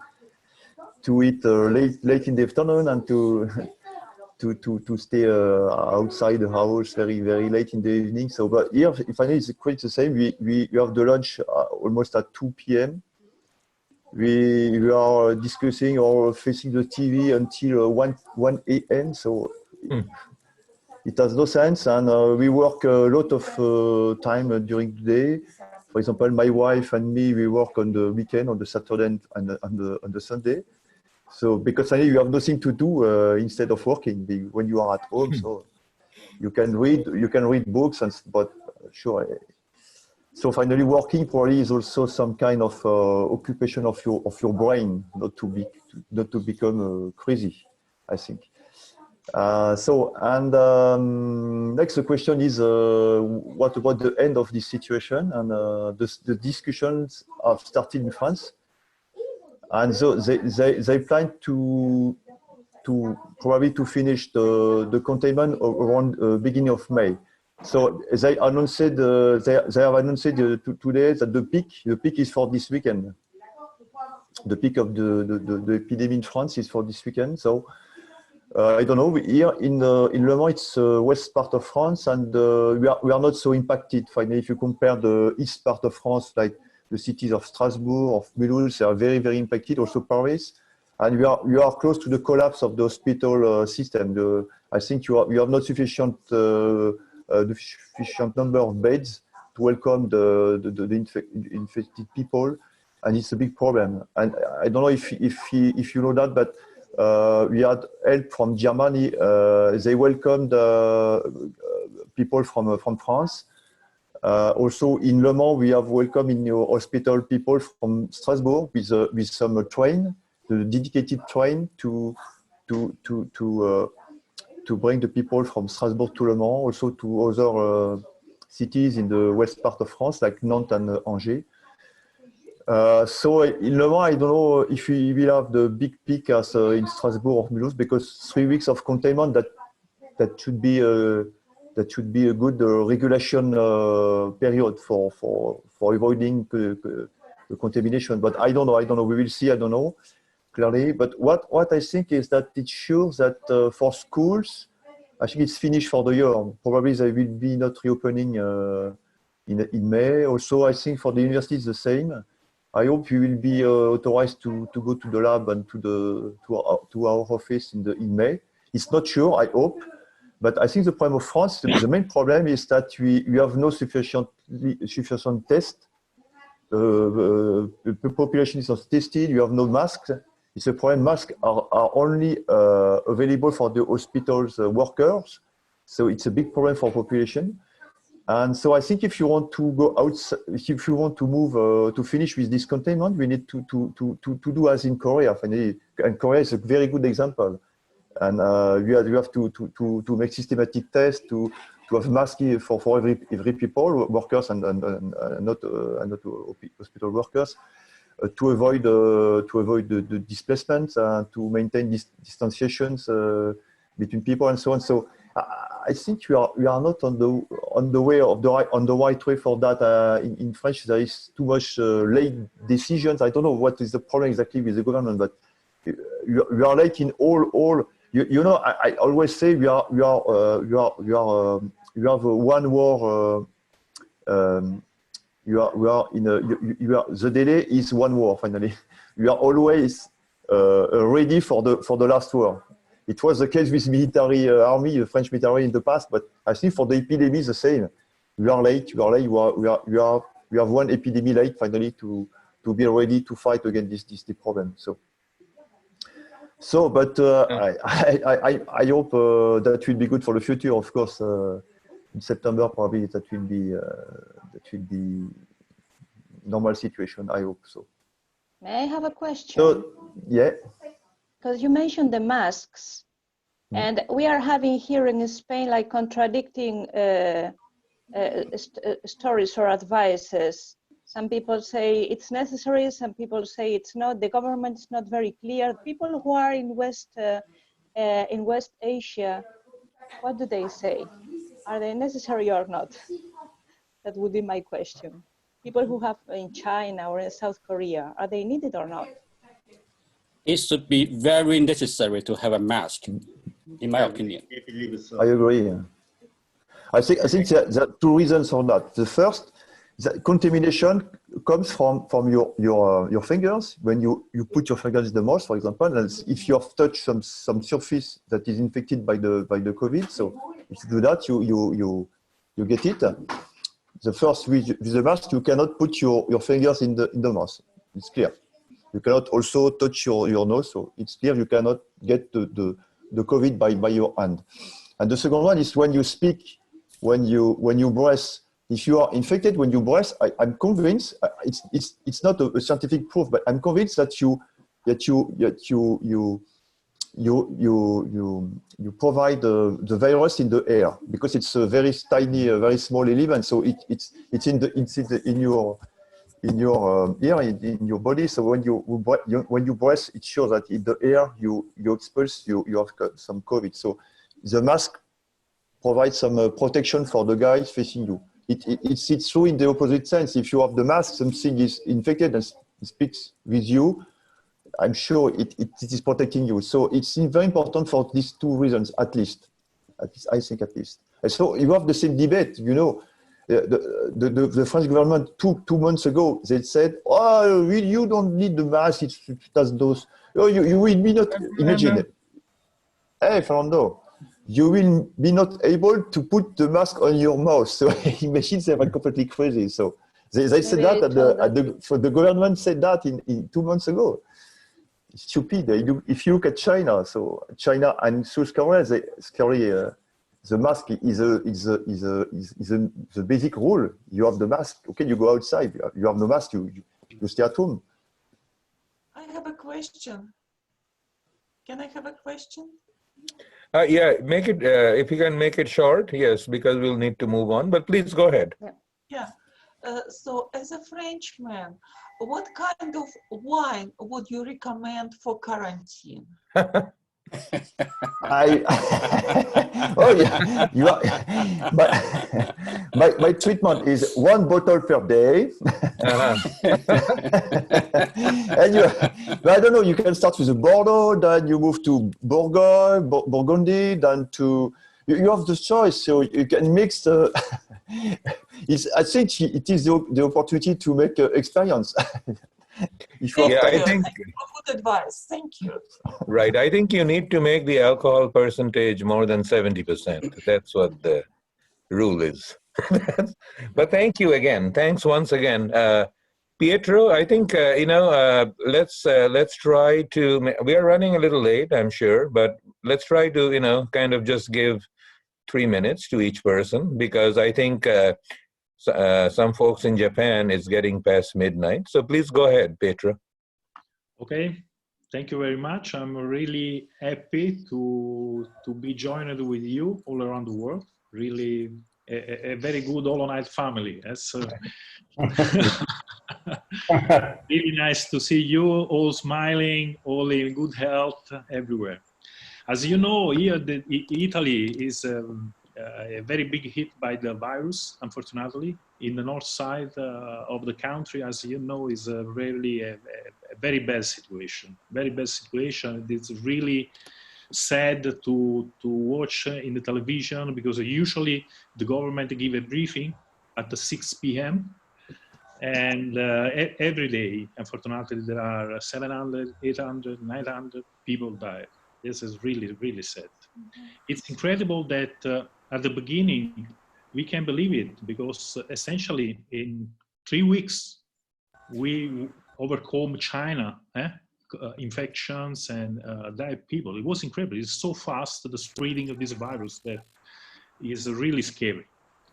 eat late in the afternoon and to stay outside the house very late in the evening. So, but here finally it's quite the same. We have the lunch almost at 2 p.m. We are discussing or facing the TV until 1 a.m. So it has no sense, and we work a lot of time during the day. For example, my wife and me, we work on the weekend, on the Saturday and on the Sunday. So because you have nothing to do instead of working when you are at home, so you can read books, but sure. So finally, working probably is also some kind of occupation of your brain, not to become crazy, I think. So, and next the question is, what about the end of this situation? And the discussions have started in France. And so they plan to probably to finish the containment around beginning of May. So they announced they have announced today that the peak is for this weekend. The peak of the epidemic in France is for this weekend. So I don't know. Here in Le Mans, it's west part of France, and we are not so impacted. Finally, if you compare the east part of France, like the cities of Strasbourg, of Mulhouse, they are very, very impacted. Also Paris, and you are close to the collapse of the hospital system. I think you have not sufficient number of beds to welcome the infected people, and it's a big problem. And I don't know if you know that, but we had help from Germany. They welcomed people from France. Also in Le Mans, we have welcomed in your hospital people from Strasbourg with some train, the dedicated train to bring the people from Strasbourg to Le Mans, also to other cities in the west part of France, like Nantes and Angers. So in Le Mans, I don't know if we will have the big peak as in Strasbourg or Mulhouse, because 3 weeks of containment, that should be a good regulation period for avoiding the contamination. But I don't know. We will see. I don't know clearly. But what I think is that it shows that for schools, I think it's finished for the year. Probably they will be not reopening in May. Also, I think for the universities the same. I hope we will be authorized to go to the lab and to our office in May. It's not sure. I hope. But I think the problem of France, the main problem is that we have no sufficient tests. The population is not tested. You have no masks. It's a problem. Masks are only available for the hospitals workers. So it's a big problem for population. And so I think if you want to go outside, if you want to move to finish with this containment, we need to do as in Korea. And Korea is a very good example. And you have to make systematic tests, to have masks for every people, workers and not hospital workers, to avoid the displacements and to maintain distanciations between people and so on. So I think we are not on the right way for that. In French, there is too much late decisions. I don't know what is the problem exactly with the government, but you are late in all. You know, I always say you have one war. The delay is one war. Finally, you are always ready for the last war. It was the case with military army, the French military in the past, but I think for the epidemic the same. You are late. We have one epidemic late finally to be ready to fight against this problem. But I hope that will be good for the future. Of course, in September probably that will be normal situation. I hope so.
May I have a question?
So, yeah.
Because you mentioned the masks, and we are having here in Spain like contradicting stories or advices. Some people say it's necessary, some people say it's not. The government is not very clear. People who are in West Asia, what do they say? Are they necessary or not? That would be my question. People who have in China or in South Korea, are they needed or not?
It should be very necessary to have a mask, in my opinion.
I agree. I think there are two reasons for that. The first, the contamination comes from your fingers. When you put your fingers in the mouth, for example, and if you have touched some surface that is infected by the COVID, so if you do that, you get it. The first with the mask, you cannot put your fingers in the mouth. It's clear. You cannot also touch your nose, so it's clear you cannot get the COVID by your hand. And the second one is when you speak, when you breathe. If you are infected when you breathe, I'm convinced it's not a scientific proof, but I'm convinced that you provide the virus in the air because it's a very tiny, very small element. So it's in your ear, in your body. So when you breathe, it shows that in the air you expulse, you have some COVID. So the mask provide some protection for the guys facing you. It's true in the opposite sense. If you have the mask, something is infected and speaks with you, I'm sure it is protecting you. So it's very important for these two reasons, at least I think at least. And so you have the same debate, you know, the French government two months ago, they said, oh, you don't need the mask, it does those. Oh, you will be not, imagine it. Hey, Fernando, you will be not able to put the mask on your mouth. So imagine they were completely crazy. So they said that so the government said that in 2 months ago. It's stupid. If you look at China, so China and South Korea, the mask is the basic rule. You have the mask. Okay, you go outside. You have no mask. You stay at home.
I have a question. Can I have a question?
Yeah, make it, if you can make it short, yes, because we'll need to move on, but please go ahead.
Yeah. So as a Frenchman, what kind of wine would you recommend for quarantine?
Oh yeah, my treatment is 1 bottle per day. And I don't know, you can start with a Bordeaux, then you move to Burgundy, then to, you have the choice, so you can mix the, I think it is the opportunity to make experience.
I think
good advice. Thank you.
Right. I think you need to make the alcohol percentage more than 70%. That's what the rule is. But thank you again. Thanks once again. Pietro, I think, let's try to, we are running a little late, I'm sure, but let's try to, kind of just give 3 minutes to each person, because I think some folks in Japan is getting past midnight. So please go ahead, Pietro.
Okay, thank you very much. I'm really happy to be joined with you all around the world. Really a very good Holoknight family. That's really nice to see you all smiling, all in good health everywhere. As you know, here Italy is a very big hit by the virus, unfortunately. In the north side of the country, as you know, is really a very bad situation. Very bad situation. It's really sad to watch in the television, because usually the government give a briefing at 6 p.m. and every day, unfortunately, there are 700, 800, 900 people die. This is really, really sad. It's incredible that at the beginning, we can believe it, because essentially in 3 weeks, we overcome China, infections and died people. It was incredible. It's so fast, the spreading of this virus, that is really scary,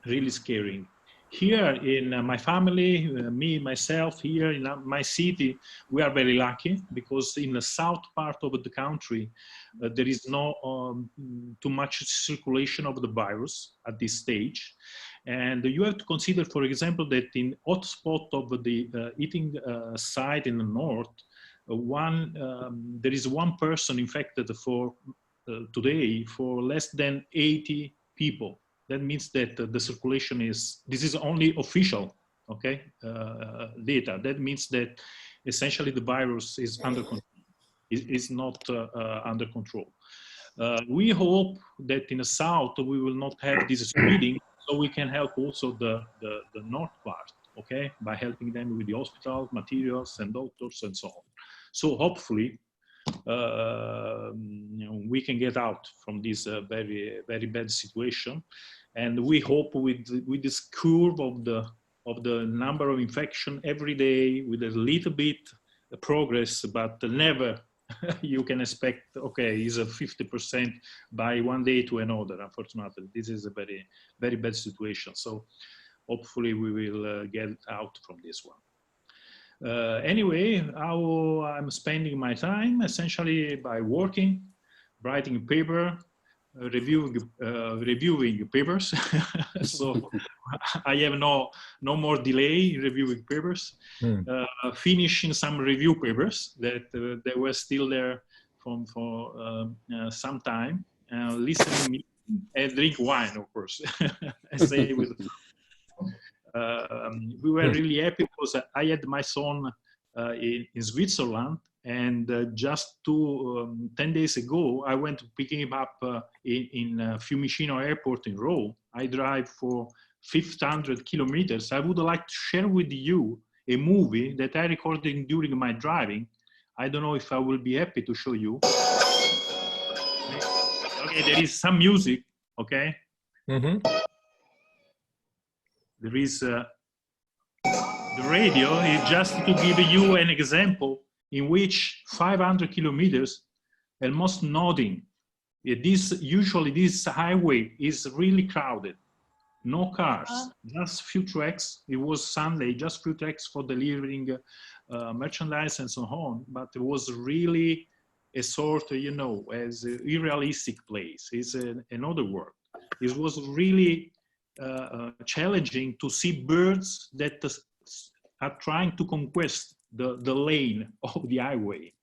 really scary. Here in my family, me, myself, here in my city, we are very lucky, because in the south part of the country, there is no too much circulation of the virus at this stage. And you have to consider, for example, that in hotspot of the eating site in the north, there is one person infected for today for less than 80 people. That means that the circulation this is only official, okay, data. That means that essentially the virus is under control, is not under control. We hope that in the south we will not have this spreading, so we can help also the north part, okay, by helping them with the hospital, materials and doctors and so on. So hopefully we can get out from this very, very bad situation. And we hope with this curve of the number of infection every day, with a little bit progress, but never you can expect, okay, is a 50% by one day to another. Unfortunately, this is a very, very bad situation. So hopefully we will get out from this one. Anyway, how I'm spending my time, essentially by working, writing a paper, reviewing papers. So I have no more delay in reviewing papers. Finishing some review papers that they were still there for some time. Listening and drink wine, of course. I say with. We were really happy because I had my son in Switzerland, and just 10 days ago, I went to pick him up in Fiumicino Airport in Rome. I drive for 500 kilometers. I would like to share with you a movie that I recorded during my driving. I don't know if I will be happy to show you. Okay, there is some music, okay?
Mm-hmm.
There is the radio is just to give you an example in which 500 kilometers, almost nothing. Usually this highway is really crowded. No cars, just few trucks. It was Sunday, just few trucks for delivering merchandise and so on. But it was really a sort of, as a unrealistic place. It's another world. It was really challenging to see birds that are trying to conquest the lane of the highway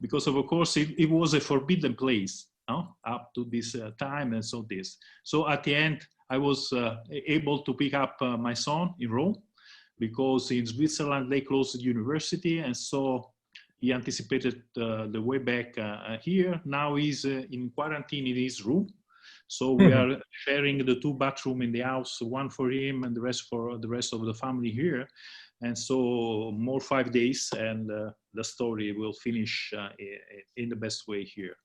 because of course it was a forbidden place up to this time and so this. So at the end I was able to pick up my son in Rome because in Switzerland they closed the university, and so he anticipated the way back here. Now he's in quarantine in his room. So we are sharing the 2 bathrooms in the house, one for him and the rest for the rest of the family here. And so more 5 days, and the story will finish in the best way here.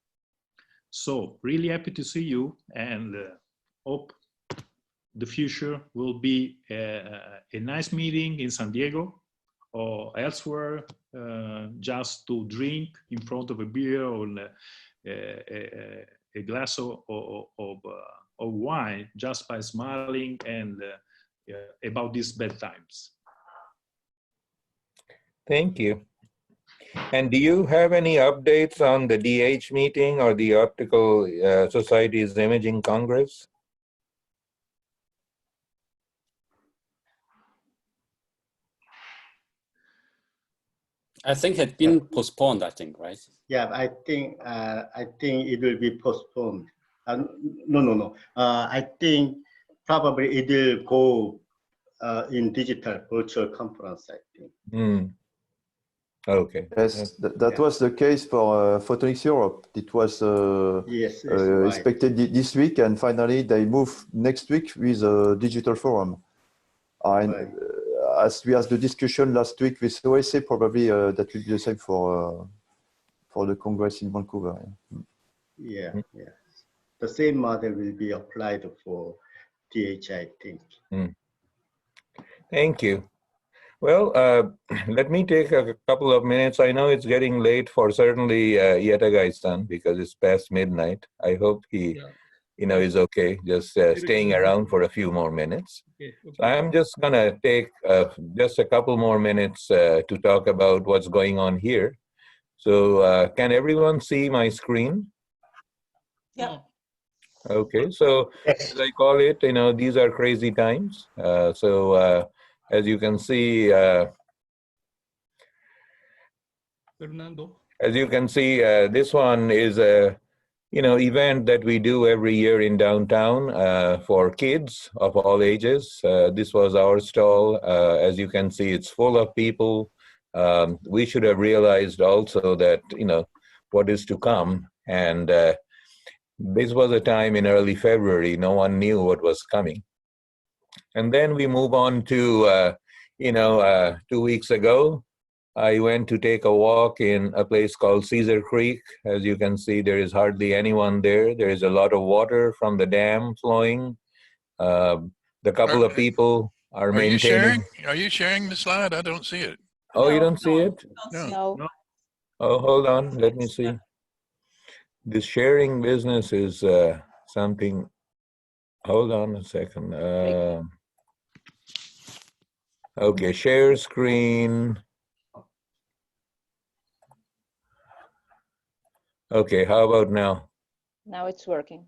So really happy to see you, and hope the future will be a nice meeting in San Diego or elsewhere, just to drink in front of a beer or a glass of wine, just by smiling and about these bad times.
Thank you. And do you have any updates on the DH meeting or the Optical Society's Imaging Congress?
I think it had been postponed, I think, right?
Yeah, I think it will be postponed. No. I think probably it will go in digital virtual conference, I think.
Okay.
Yes, that was the case for Photonics Europe. It was
yes,
expected this week, and finally they moved next week with a digital forum. As we had the discussion last week with OSA, probably that will be the same for the Congress in Vancouver.
Yeah. The same model will be applied for DH, I think.
Thank you. Well, let me take a couple of minutes. I know it's getting late for certainly Yatagai's son because it's past midnight. I hope he, is okay, just staying around for a few more minutes.
Okay.
So I'm just gonna take just a couple more minutes to talk about what's going on here. So can everyone see my screen?
Yeah.
Okay, so as I call it, these are crazy times. As you can see,
Fernando.
As you can see, this one is a event that we do every year in downtown for kids of all ages. This was our stall. As you can see, it's full of people. We should have realized also that what is to come, and this was a time in early February. No one knew what was coming. And then we move on to, 2 weeks ago, I went to take a walk in a place called Cedar Creek. As you can see, there is hardly anyone there. There is a lot of water from the dam flowing. The couple of people are maintaining.
Are you sharing the slide? I don't see it.
Oh, you don't see it?
No.
Oh, hold on. Let me see. This sharing business is something. Hold on a second. Okay, share screen. Okay, how about now?
Now it's working.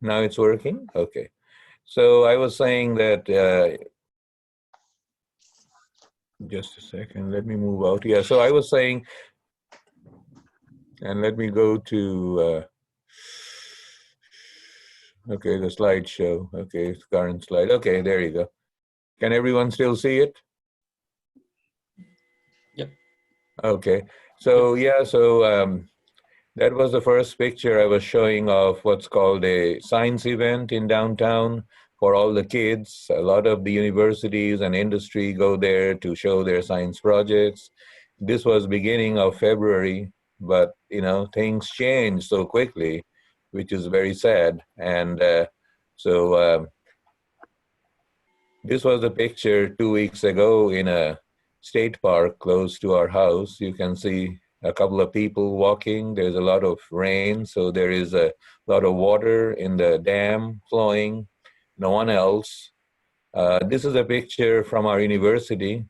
Now it's working? Okay. So I was saying that, just a second, let me move out. Yeah, so I was saying, and let me go to, Okay, the slideshow. Okay, current slide. Okay, there you go. Can everyone still see it?
Yep.
Okay, so yeah, so that was the first picture I was showing of what's called a science event in downtown for all the kids. A lot of the universities and industry go there to show their science projects. This was beginning of February, but you know, things change so quickly, which is very sad. And this was a picture 2 weeks ago in a state park close to our house. You can see a couple of people walking. There's a lot of rain, so there is a lot of water in the dam flowing. No one else. This is a picture from our university.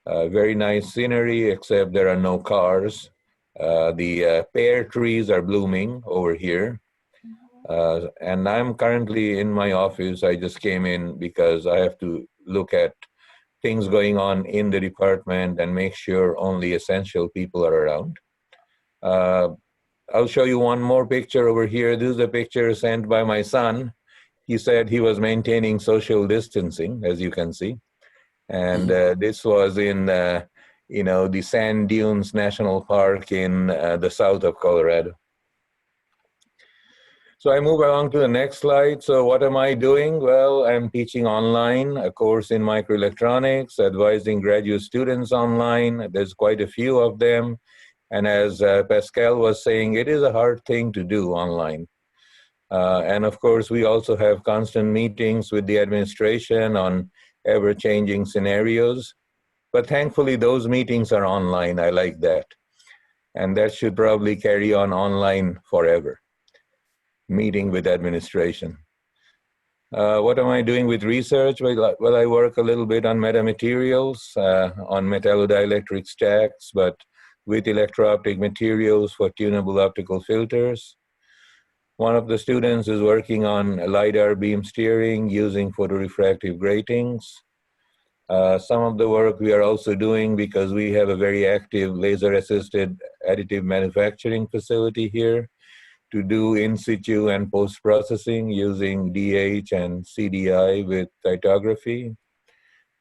Very nice scenery, except there are no cars. The pear trees are blooming over here. And I'm currently in my office. I just came in because I have to look at things going on in the department and make sure only essential people are around. I'll show you one more picture over here. This is a picture sent by my son. He said he was maintaining social distancing, as you can see. And this was in, you know, the Sand Dunes National Park in the south of Colorado. So I move along to the next slide. So what am I doing? Well, I'm teaching online a course in microelectronics, advising graduate students online. There's quite a few of them. And as Pascal was saying, it is a hard thing to do online. And of course, we also have constant meetings with the administration on ever-changing scenarios. But thankfully, those meetings are online. I like that. And that should probably carry on online forever. Meeting with administration. What am I doing with research? Well, I work a little bit on metamaterials, on metallodielectric stacks, but with electro-optic materials for tunable optical filters. One of the students is working on LiDAR beam steering using photorefractive gratings. Some of the work we are also doing because we have a very active laser-assisted additive manufacturing facility here to do in situ and post-processing using DH and CDI with lithography.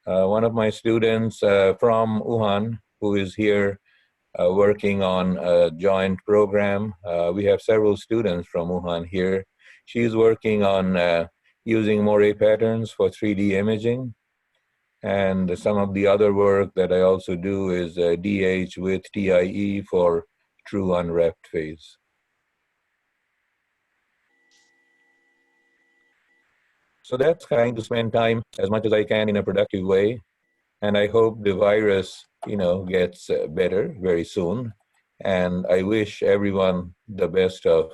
One of my students from Wuhan, who is here working on a joint program. We have several students from Wuhan here. She's working on using Moray patterns for 3D imaging. And some of the other work that I also do is DH with TIE for true unwrapped phase. So that's trying to spend time as much as I can in a productive way. And I hope the virus, you know, gets better very soon. And I wish everyone the best of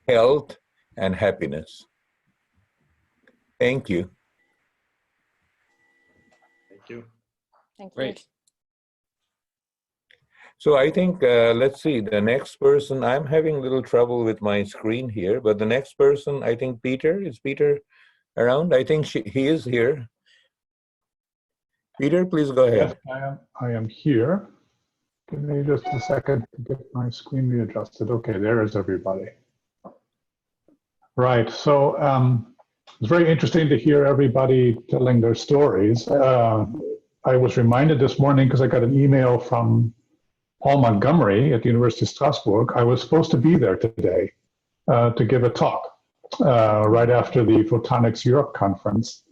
health and happiness. Thank you.
Thank you.
Thank you.
Great.
So I think, let's see, the next person, I'm having a little trouble with my screen here, but the next person, I think Peter, is Peter around? I think he is here. Peter, please go ahead.
Yes, I am here. Give me just a second to get my screen readjusted. Okay, there is everybody. Right, so it's very interesting to hear everybody telling their stories. I was reminded this morning because I got an email from Paul Montgomery at the University of Strasbourg. I was supposed to be there today to give a talk right after the Photonics Europe conference.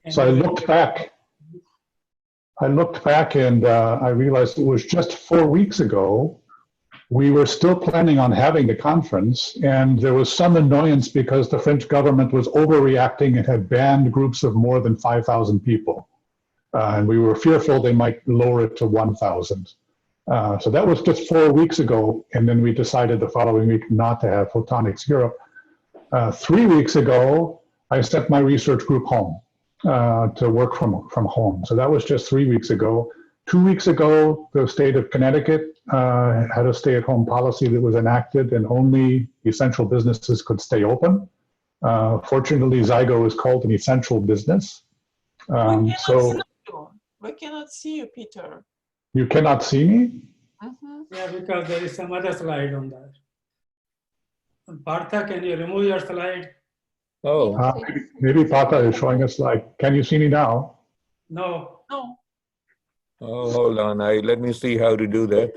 So I looked back and I realized it was just 4 weeks ago. We were still planning on having the conference, and there was some annoyance because the French government was overreacting and had banned groups of more than 5,000 people. And we were fearful they might lower it to 1,000. So that was just 4 weeks ago, and then we decided the following week not to have Photonics Europe. 3 weeks ago, I sent my research group home to work from home. So that was just 3 weeks ago. 2 weeks ago, the state of Connecticut had a stay-at-home policy that was enacted, and only essential businesses could stay open. Fortunately, Zygo is called an essential business.
We cannot see you, Peter.
You cannot see me?
Yeah, because there is some other slide on that.
Partha, can you remove your slide?
Oh.
Maybe Partha is showing us like, can you see me now?
No.
No.
Oh, hold on. Let me see how to do that.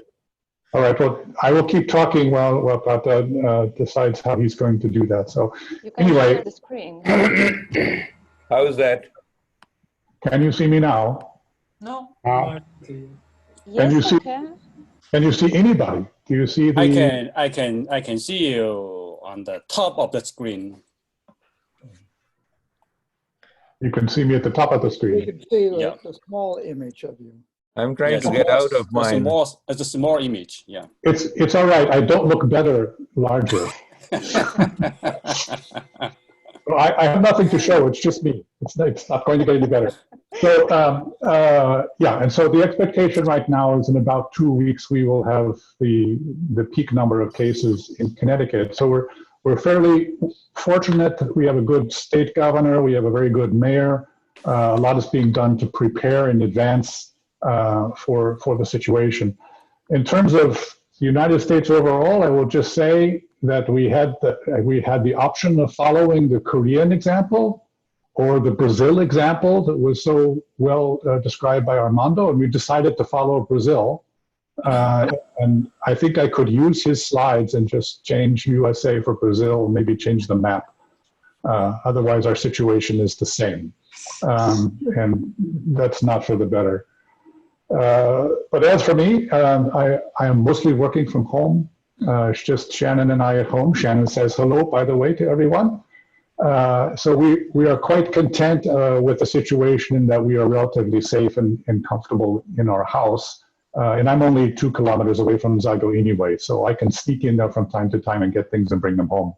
All right, well, I will keep talking while Partha decides how he's going to do that. So
You can
anyway.
share the screen.
How is that?
Can you see me now?
No.
Can you see? Can you see anybody? Do you see the?
I can see you on the top of the screen.
You can see me at the top of the
You
screen.
can see the small image of you.
I'm trying to get out of mine.
It's a small image, yeah.
It's all right. I don't look better larger. I have nothing to show. It's just me. It's not going to get any better. So yeah, and so the expectation right now is in about 2 weeks we will have the peak number of cases in Connecticut. So we're fairly fortunate that we have a good state governor. We have a very good mayor. A lot is being done to prepare in advance for the situation. In terms of the United States overall, I will just say that we had the option of following the Korean example or the Brazil example that was so well described by Armando, and we decided to follow Brazil. And I think I could use his slides and just change USA for Brazil, maybe change the map. Otherwise, our situation is the same, and that's not for the better. But as for me, I am mostly working from home. It's just Shannon and I at home. Shannon says hello, by the way, to everyone. So we are quite content with the situation in that we are relatively safe and comfortable in our house. And I'm only 2 kilometers away from Zygo anyway, so I can sneak in there from time to time and get things and bring them home.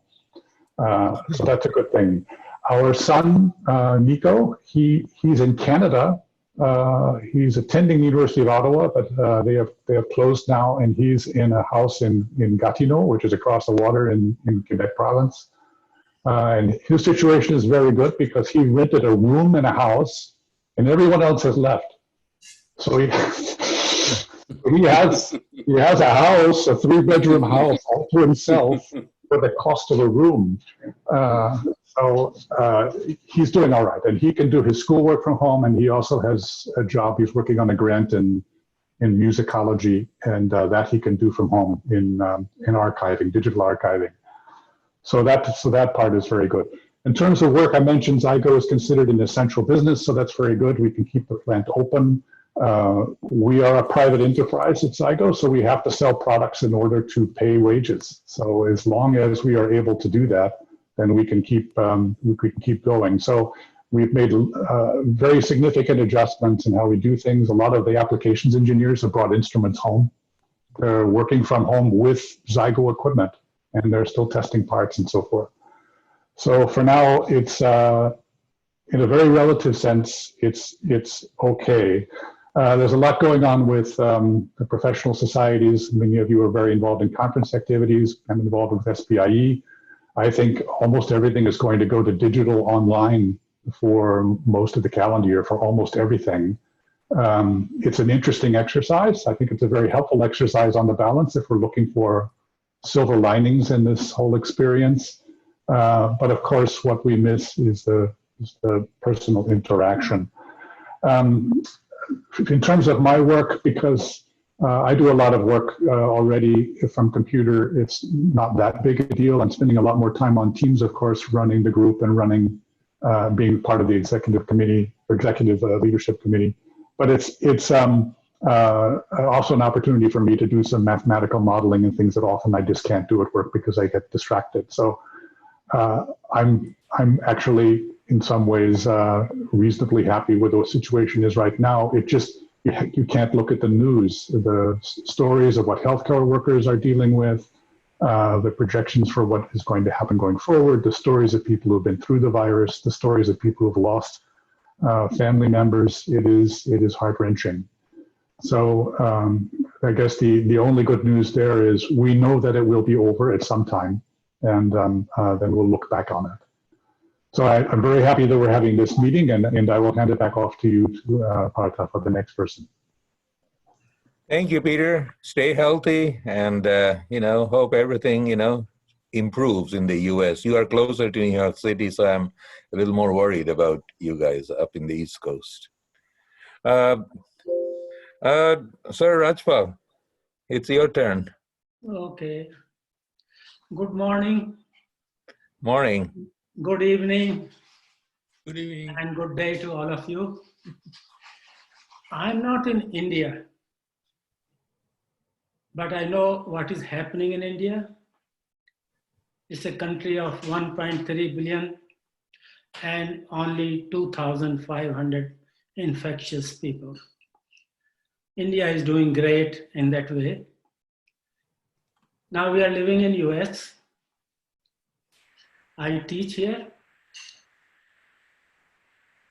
So that's a good thing. Our son, Nico, he's in Canada. He's attending the University of Ottawa, but they have closed now, and he's in a house in Gatineau, which is across the water in Quebec province. And his situation is very good because he rented a room in a house, and everyone else has left. So he has a house, a 3-bedroom house, all to himself for the cost of a room. So he's doing all right, and he can do his schoolwork from home, and he also has a job. He's working on a grant in musicology, and that he can do from home in archiving, digital archiving. So that part is very good. In terms of work, I mentioned Zygo is considered an essential business, so that's very good. We can keep the plant open. We are a private enterprise at Zygo, so we have to sell products in order to pay wages. So as long as we are able to do that, then we can keep going. So we've made very significant adjustments in how we do things. A lot of the applications engineers have brought instruments home. They're working from home with Zygo equipment, and they're still testing parts and so forth. So for now, it's in a very relative sense, it's okay. There's a lot going on with the professional societies. Many of you are very involved in conference activities. I'm involved with SPIE. I think almost everything is going to go to digital online for most of the calendar year for almost everything. It's an interesting exercise. I think it's a very helpful exercise on the balance if we're looking for silver linings in this whole experience. But of course, what we miss is the personal interaction. In terms of my work, because I do a lot of work already from computer, it's not that big a deal. I'm spending a lot more time on Teams, of course, running the group and running, being part of the executive committee or executive leadership committee. But it's also an opportunity for me to do some mathematical modeling and things that often I just can't do at work because I get distracted. So I'm actually in some ways reasonably happy where the situation is right now. It just, you can't look at the news, the stories of what healthcare workers are dealing with, the projections for what is going to happen going forward, the stories of people who have been through the virus, the stories of people who have lost family members. It is heart-wrenching. So I guess the only good news there is we know that it will be over at some time, and then we'll look back on it. So I'm very happy that we're having this meeting, and I will hand it back off to you, Partha, for the next person.
Thank you, Peter. Stay healthy, and hope everything improves in the US. You are closer to New York City, so I'm a little more worried about you guys up in the East Coast. Sir Rajpal, it's your turn.
Okay. Good morning.
Morning.
Good evening.
Good evening.
And good day to all of you. I'm not in India, but I know what is happening in India. It's a country of 1.3 billion and only 2,500 infectious people. India is doing great in that way. Now we are living in US. I teach here.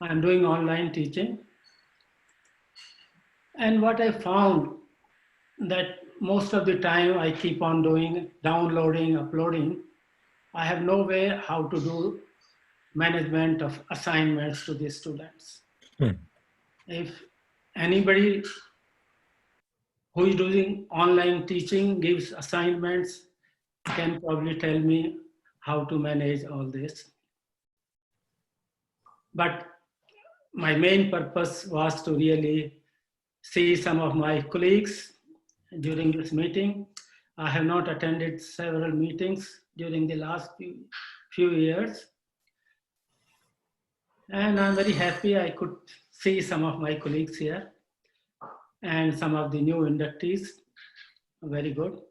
I'm doing online teaching. And what I found that most of the time I keep on doing downloading, uploading. I have no way how to do management of assignments to the students. If anybody who is doing online teaching gives assignments, can probably tell me how to manage all this. But my main purpose was to really see some of my colleagues during this meeting. I have not attended several meetings during the last few years. And I'm very happy I could see some of my colleagues here and some of the new inductees. Very good.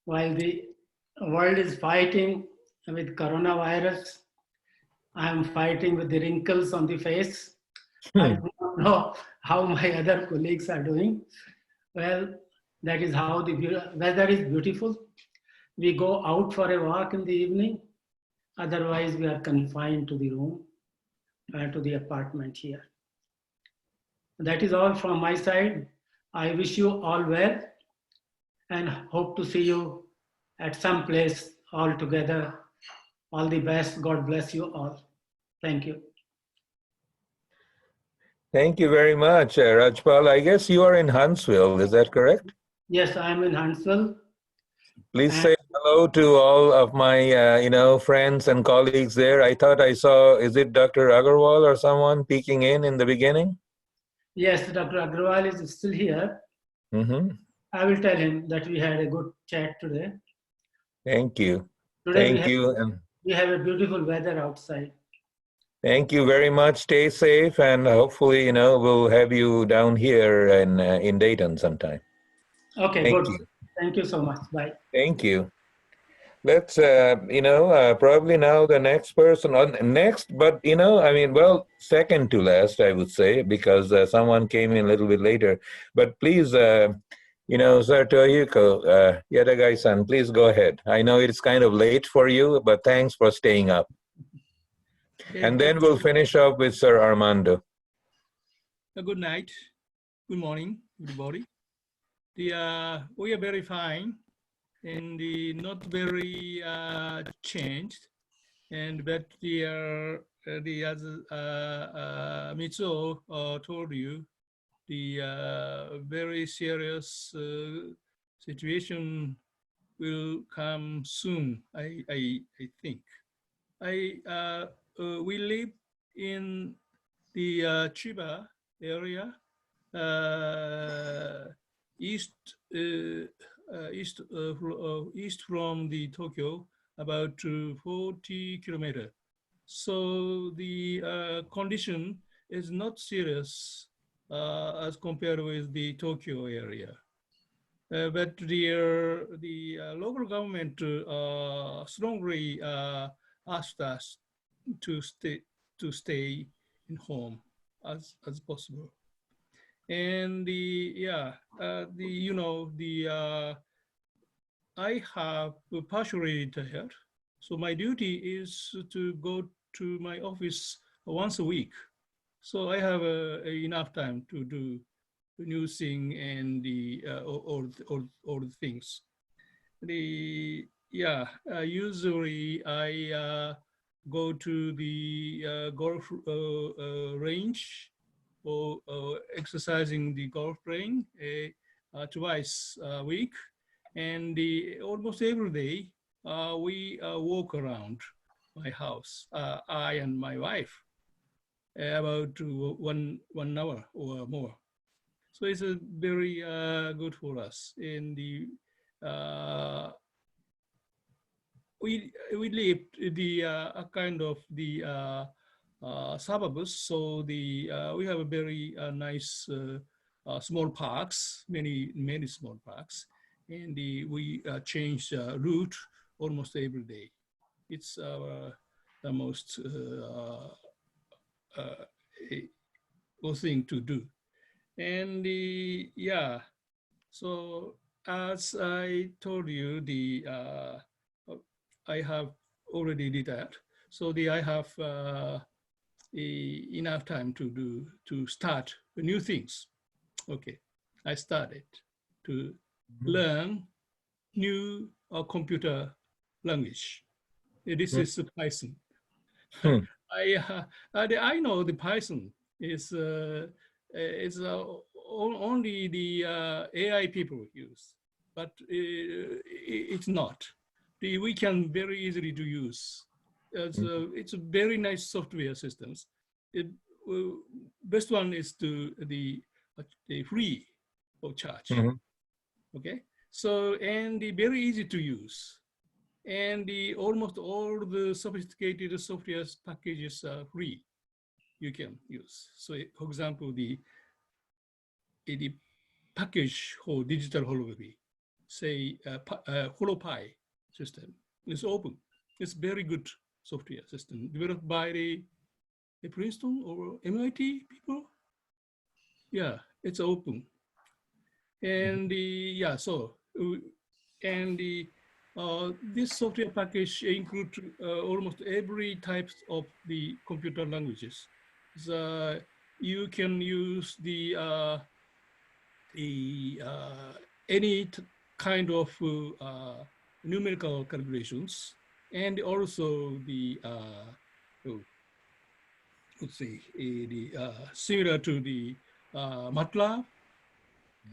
While the world is fighting with coronavirus, I'm fighting with the wrinkles on the face. I do not know how my other colleagues are doing. Well, that is how the weather is beautiful. We go out for a walk in the evening. Otherwise, we are confined to the room, to the apartment here. That is all from my side. I wish you all well and hope to see you at some place all together. All the best. God bless you all. Thank you.
Thank you very much, Rajpal. I guess you are in Huntsville, is that correct?
Yes, I'm in Huntsville.
Please say hello to all of my, friends and colleagues there. I thought I saw, is it Dr. Agarwal or someone peeking in the beginning?
Yes, Dr. Agarwal is still here. I will tell him that we had a good chat today.
Thank you.
Today
Thank you. And
we have a beautiful weather outside.
thank you very much. Stay safe, and hopefully, we'll have you down here in Dayton sometime.
Okay,
Thank
good.
you.
Thank you so much. Bye.
Thank you. Let's, probably now the next person on next, but second to last, I would say, because someone came in a little bit later. But please, Sir Toyohiko, Yatagai-san, please go ahead. I know it's kind of late for you, but thanks for staying up. And then we'll finish up with Sir Armando.
Good night. Good morning, everybody. We are very fine and not very changed. But as Mitsuo told you, the very serious situation will come soon. I think. We live in the Chiba area, east from the Tokyo, about 40 kilometers. So the condition is not serious as compared with the Tokyo area. But the local government strongly asked us to stay in home as possible. And I have partially retired, so my duty is to go to my office once a week. So I have enough time to do the new thing and all the things. Usually I go to the golf range or exercising the golf range twice a week, and almost every day we walk around my house, I and my wife, about 1 hour or more. So it's a very good for us. In the we live the a kind of the suburbs, so the we have a very nice small parks, many small parks, and we change route almost every day. It's the most good thing to do. And yeah, so as I told you, I have already retired, so I have enough time to start new things. Okay, I started to learn new computer language. This is Python. I know the Python is only the AI people use, but it's not. We can very easily to use. It's a very nice software systems. Best one is the free of charge. Okay, so and very easy to use, and almost all the sophisticated software packages are free. You can use. So, for example, the package for digital holography, say HoloPy system, is open. It's very good software system developed by the Princeton or MIT people. Yeah, it's open. And yeah, so and this software package includes almost every type of the computer languages. So you can use the any kind of numerical calculations, and also the let's see, similar to the MATLAB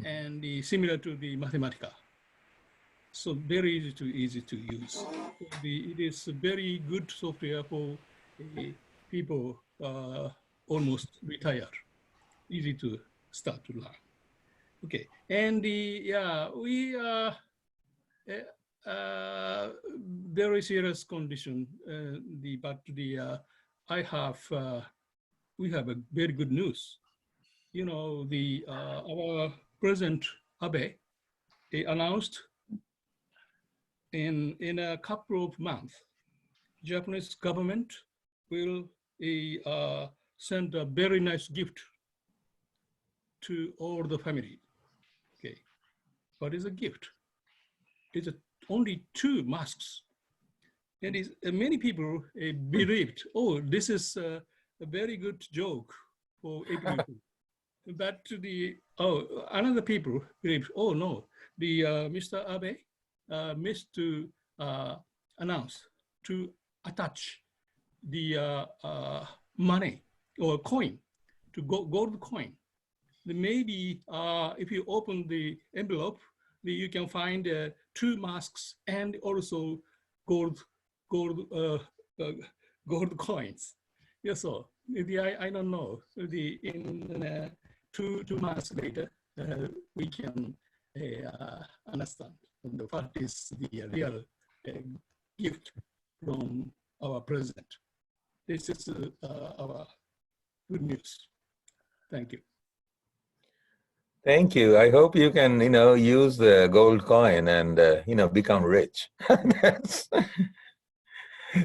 and similar to the Mathematica. So very easy to use. It is very good software for people almost retired. Easy to start to learn. Okay, and yeah, we very serious condition. But we have a very good news. You know, our President Abe announced in a couple of months, Japanese government will send a very nice gift to all the family. Okay, what is a gift? It's only 2 masks. And many people believed, oh, this is a very good joke for everyone. But another people believed, oh no, the Mr. Abe missed to announce to attach the money or coin to gold coin. Maybe if you open the envelope, you can find 2 masks and also gold coins. Yeah, so maybe I don't know. In 2 months later, we can understand what is the real gift from our president. This is our good news. Thank you.
Thank you. I hope you can, use the gold coin and, become rich.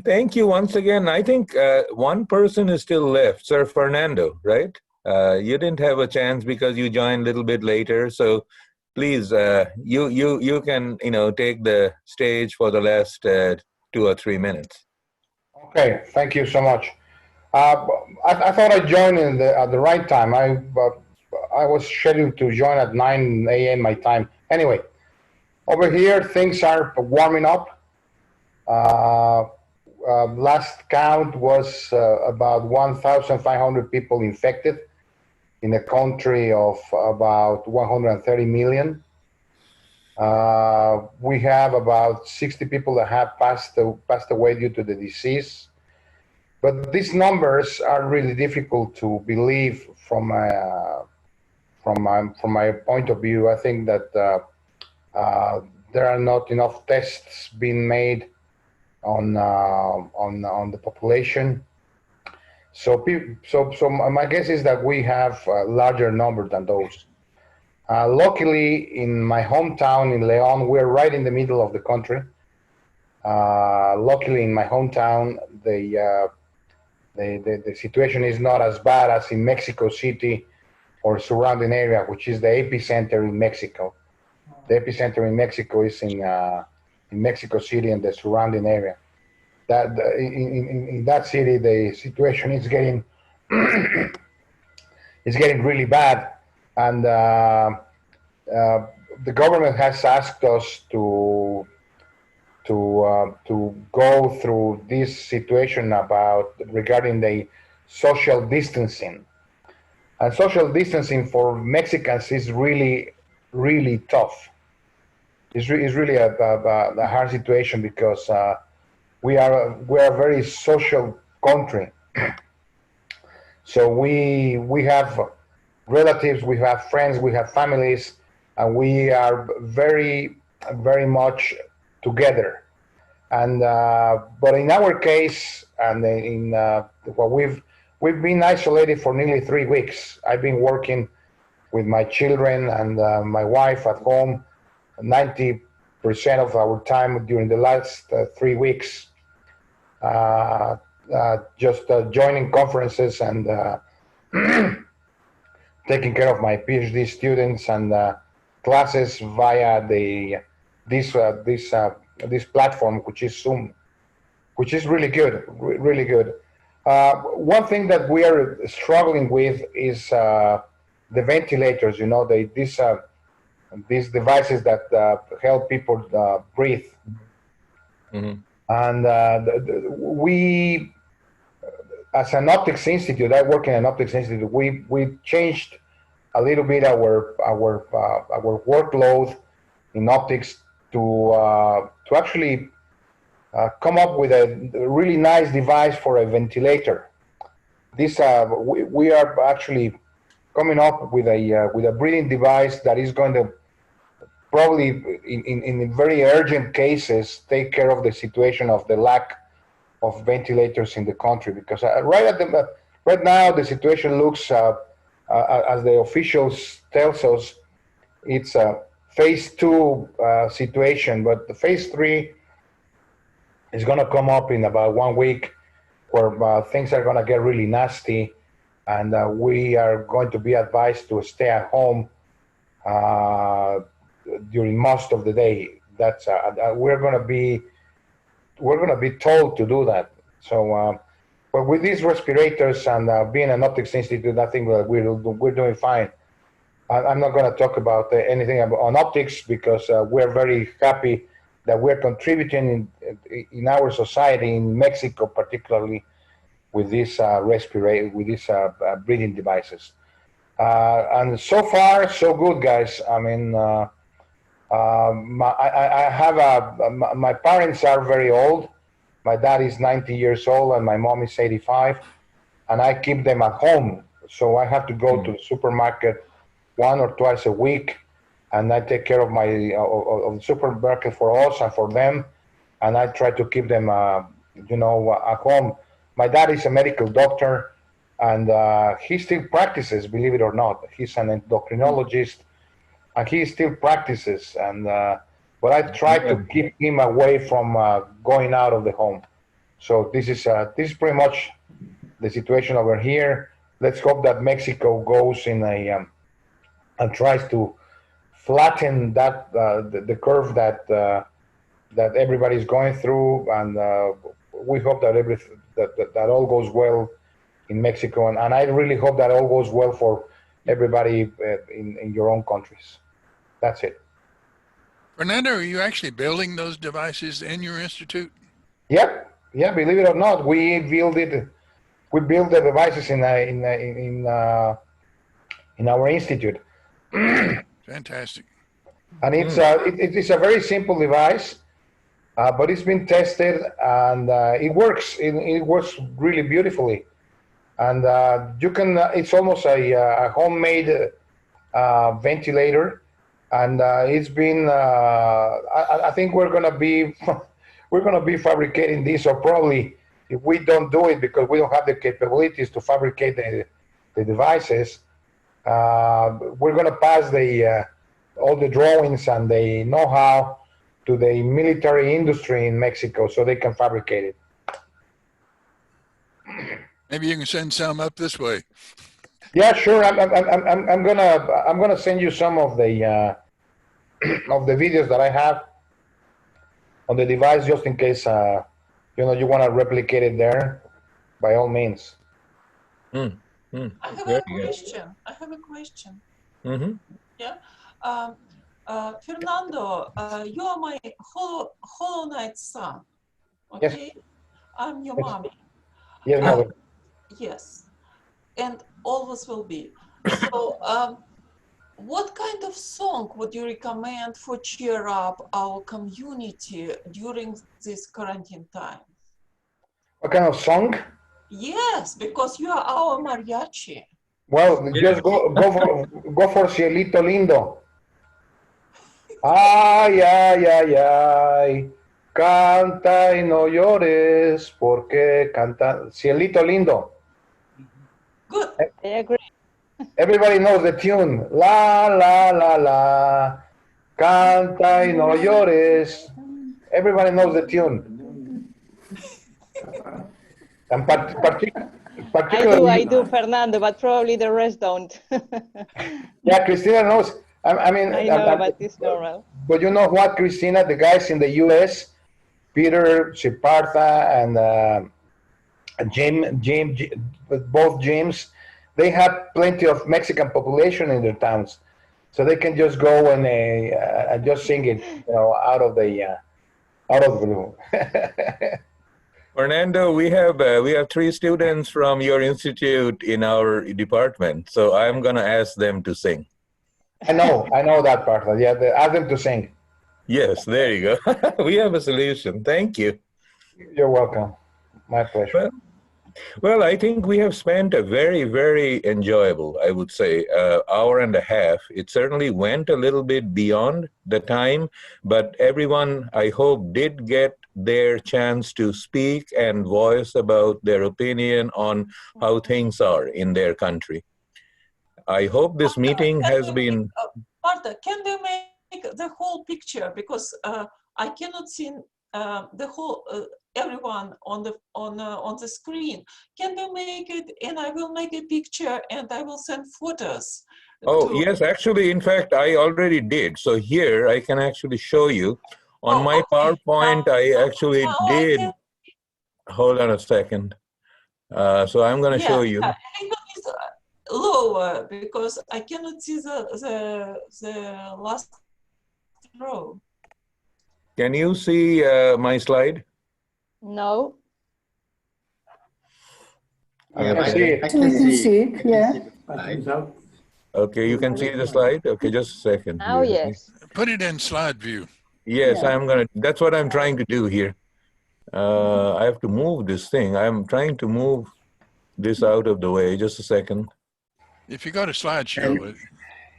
Thank you once again. I think one person is still left, Sir Fernando, right? You didn't have a chance because you joined a little bit later. So please, you can, take the stage for the last 2 or 3 minutes.
Okay, thank you so much. I thought I joined at the right time. I was scheduled to join at 9 a.m. my time. Anyway, over here things are warming up. Last count was about 1,500 people infected in a country of about 130 million. We have about 60 people that have passed away due to the disease. But these numbers are really difficult to believe from my point of view. I think that there are not enough tests being made on the population. So my guess is that we have a larger number than those. Luckily, in my hometown in León, we're right in the middle of the country. Luckily, in my hometown, the situation is not as bad as in Mexico City or surrounding area, which is the epicenter in Mexico. The epicenter in Mexico is in Mexico City and the surrounding area. That in that city, the situation is getting really bad, and the government has asked us to go through this situation regarding the social distancing. And social distancing for Mexicans is really, really tough. It's really a hard situation because we are a very social country. So we have relatives, we have friends, we have families, and we are very, very much together. And but in our case, and we've been isolated for nearly 3 weeks. I've been working with my children and my wife at home 90% of our time during the last 3 weeks, just joining conferences and taking care of my PhD students and classes via this platform, which is Zoom, which is really good, really good. One thing that we are struggling with is the ventilators. You know, these devices that help people breathe.
Mm-hmm.
And we, as an optics institute, I work in an optics institute. We changed a little bit our workload in optics to actually come up with a really nice device for a ventilator. This we are actually coming up with a breathing device that is going to probably in very urgent cases take care of the situation of the lack of ventilators in the country, because right now the situation looks as the officials tells us it's a phase 2 situation, but the phase 3 is going to come up in about 1 week, where things are going to get really nasty, and we are going to be advised to stay at home during most of the day. That's we're going to be told to do that. So, but with these respirators and being an optics institute, I think that we're doing fine. I'm not going to talk about anything on optics because we're very happy that we're contributing in our society in Mexico, particularly with these breathing devices. And so far, so good, guys. I mean, my parents are very old. My dad is 90 years old and my mom is 85, and I keep them at home. So I have to go to the supermarket 1 or 2 a week, and I take care of the supermarket for us and for them, and I try to keep them, at home. My dad is a medical doctor, and he still practices, believe it or not. He's an endocrinologist, and he still practices. And but I try to keep him away from going out of the home. So this is pretty much the situation over here. Let's hope that Mexico goes in and tries to flatten that the curve that everybody's going through, and we hope that that all goes well in Mexico, and I really hope that all goes well for everybody in your own countries. That's it.
Fernando, are you actually building those devices in your institute?
Yep. Yeah, believe it or not, we build the devices in our institute.
Fantastic.
And it's a very simple device, but it's been tested and it works. It works really beautifully. And you can, it's almost a homemade ventilator. And it's been, I think we're gonna be fabricating this, or probably if we don't do it because we don't have the capabilities to fabricate the devices, we're gonna pass all the drawings and the know-how to the military industry in Mexico so they can fabricate it.
Maybe you can send some up this way.
Yeah, sure. I'm gonna send you some of the videos that I have on the device, just in case you want to replicate it there. By all means.
I have a question.
Mm-hmm.
Yeah. Fernando, you are my holoknights son. Okay.
Yes.
I'm your mommy.
Yes, mother.
Yes. And always will be. So, what kind of song would you recommend for cheer up our community during this quarantine time?
What kind of song?
Yes, because you are our mariachi.
Well, just go for Cielito Lindo. Ay, ay, ay, ay. Canta y no llores, porque canta Cielito Lindo.
Good.
I agree.
Everybody knows the tune. La, la, la, la. Canta y no llores. Everybody knows the tune. And particularly,
I do, Fernando, but probably the rest don't.
yeah, Cristina knows. I mean,
I know, but it's normal.
But you know what, Cristina? The guys in the U.S., Peter, Partha, and James, both James, they have plenty of Mexican population in their towns, so they can just go and just sing it, out of the blue.
Fernando, we have 3 students from your institute in our department, so I'm gonna ask them to sing.
I know that part. Yeah, ask them to sing.
Yes, there you go. We have a solution. Thank you.
You're welcome. My pleasure.
Well, I think we have spent a very, very enjoyable, I would say, hour and a half. It certainly went a little bit beyond the time, but everyone, I hope, did get their chance to speak and voice about their opinion on how things are in their country. I hope this meeting has been...
Partha, can you make the whole picture? Because I cannot see the whole... everyone on the screen. Can you make it, and I will make a picture and I will send photos.
Oh, yes, actually, in fact, I already did. So here I can actually show you. On my PowerPoint, I actually did. Hold on a second. So I'm going to show you.
It's lower because I cannot see the last row.
Can you see my slide?
No.
I can see it.
Yeah.
Okay, you can see the slide? Okay, just a second.
Oh, yes.
Put it in slide view.
Yes, that's what I'm trying to do here. I have to move this thing. I'm trying to move this out of the way. Just a second.
If you go to slideshow.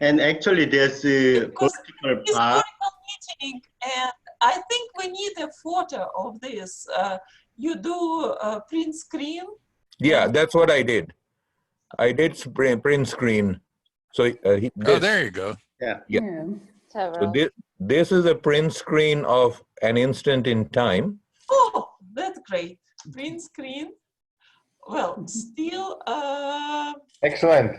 And actually there's a political part.
Meeting, and I think we need a photo of this. You do print screen?
Yeah, that's what I did. I did print screen. So
there you go.
Yeah.
So this is a print screen of an instant in time.
Oh, that's great. Print screen. Well, still.
Excellent.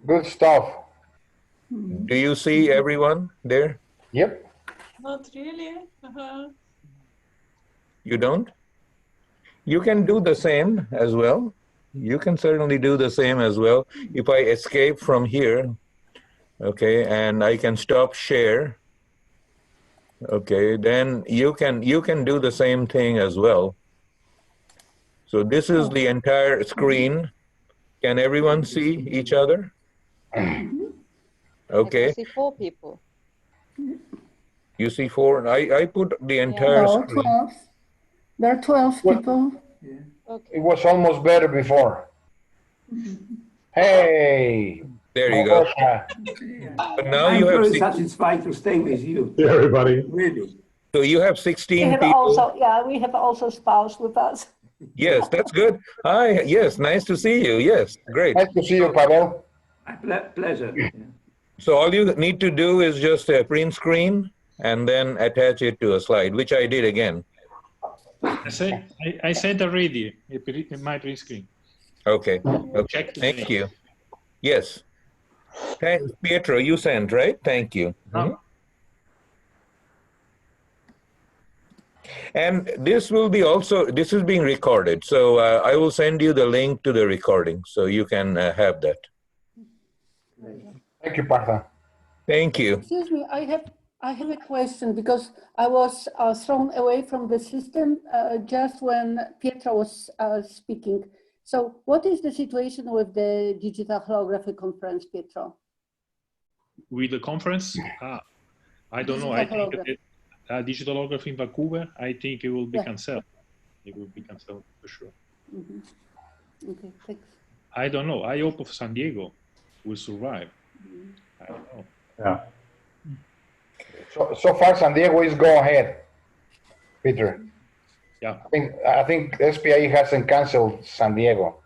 Good stuff.
Do you see everyone there?
Yep.
Not really.
You don't? You can do the same as well. You can certainly do the same as well. If I escape from here, okay, and I can stop share, okay, then you can do the same thing as well. So this is the entire screen. Can everyone see each other? Okay.
I see 4 people.
You see 4? I put the entire
No,
screen.
12. There are 12 people.
It was almost better before. Hey.
There you go. But now you have
satisfied to stay with you.
Yeah, everybody.
Really.
So you have 16 people.
We have also spouse with us.
Yes, that's good. Hi, yes, nice to see you. Yes, great.
Nice to see you, Pavel.
Pleasure.
So all you need to do is just print screen and then attach it to a slide, which I did again.
I sent already my print screen.
Okay. Okay. Thank you. Yes. Thanks, Pietro. You sent, right? Thank you. And this will be also, this is being recorded. So I will send you the link to the recording so you can have that.
Thank you, Partha.
Thank you.
Excuse me, I have a question because I was thrown away from the system just when Pietro was speaking. So what is the situation with the digital holography conference, Pietro?
With the conference? I don't know. I think that digital holography in Vancouver, I think it will be canceled. It will be canceled for sure.
Okay, thanks.
I don't know. I hope San Diego will survive. I don't know.
Yeah.
So far, San Diego is go ahead, Peter.
Yeah.
I think SPIE hasn't canceled San Diego.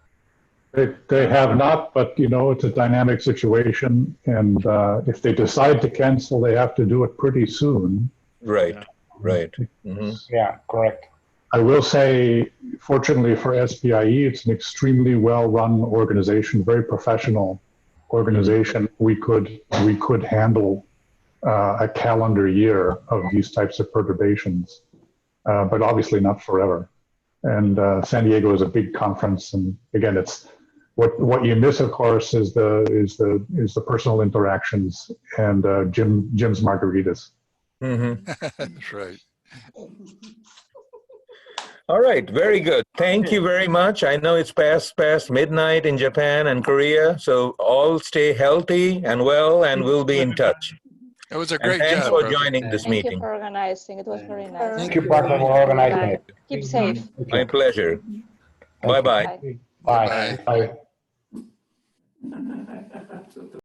They have not, but you know, it's a dynamic situation, and if they decide to cancel, they have to do it pretty soon.
Right, right.
Yeah, correct.
I will say, fortunately for SPIE, it's an extremely well-run organization, very professional organization. We could handle a calendar year of these types of perturbations, but obviously not forever. And San Diego is a big conference, and again, it's what you miss, of course, is the personal interactions and Jim's margaritas.
That's right.
All right, very good. Thank you very much. I know it's past midnight in Japan and Korea, so all stay healthy and well, and we'll be in touch.
It was a great job.
Thanks for joining this
Thank
meeting.
you for organizing. It was very nice.
Thank you, Partha, for organizing it.
Keep safe.
My pleasure. Bye-bye.
Bye. Bye.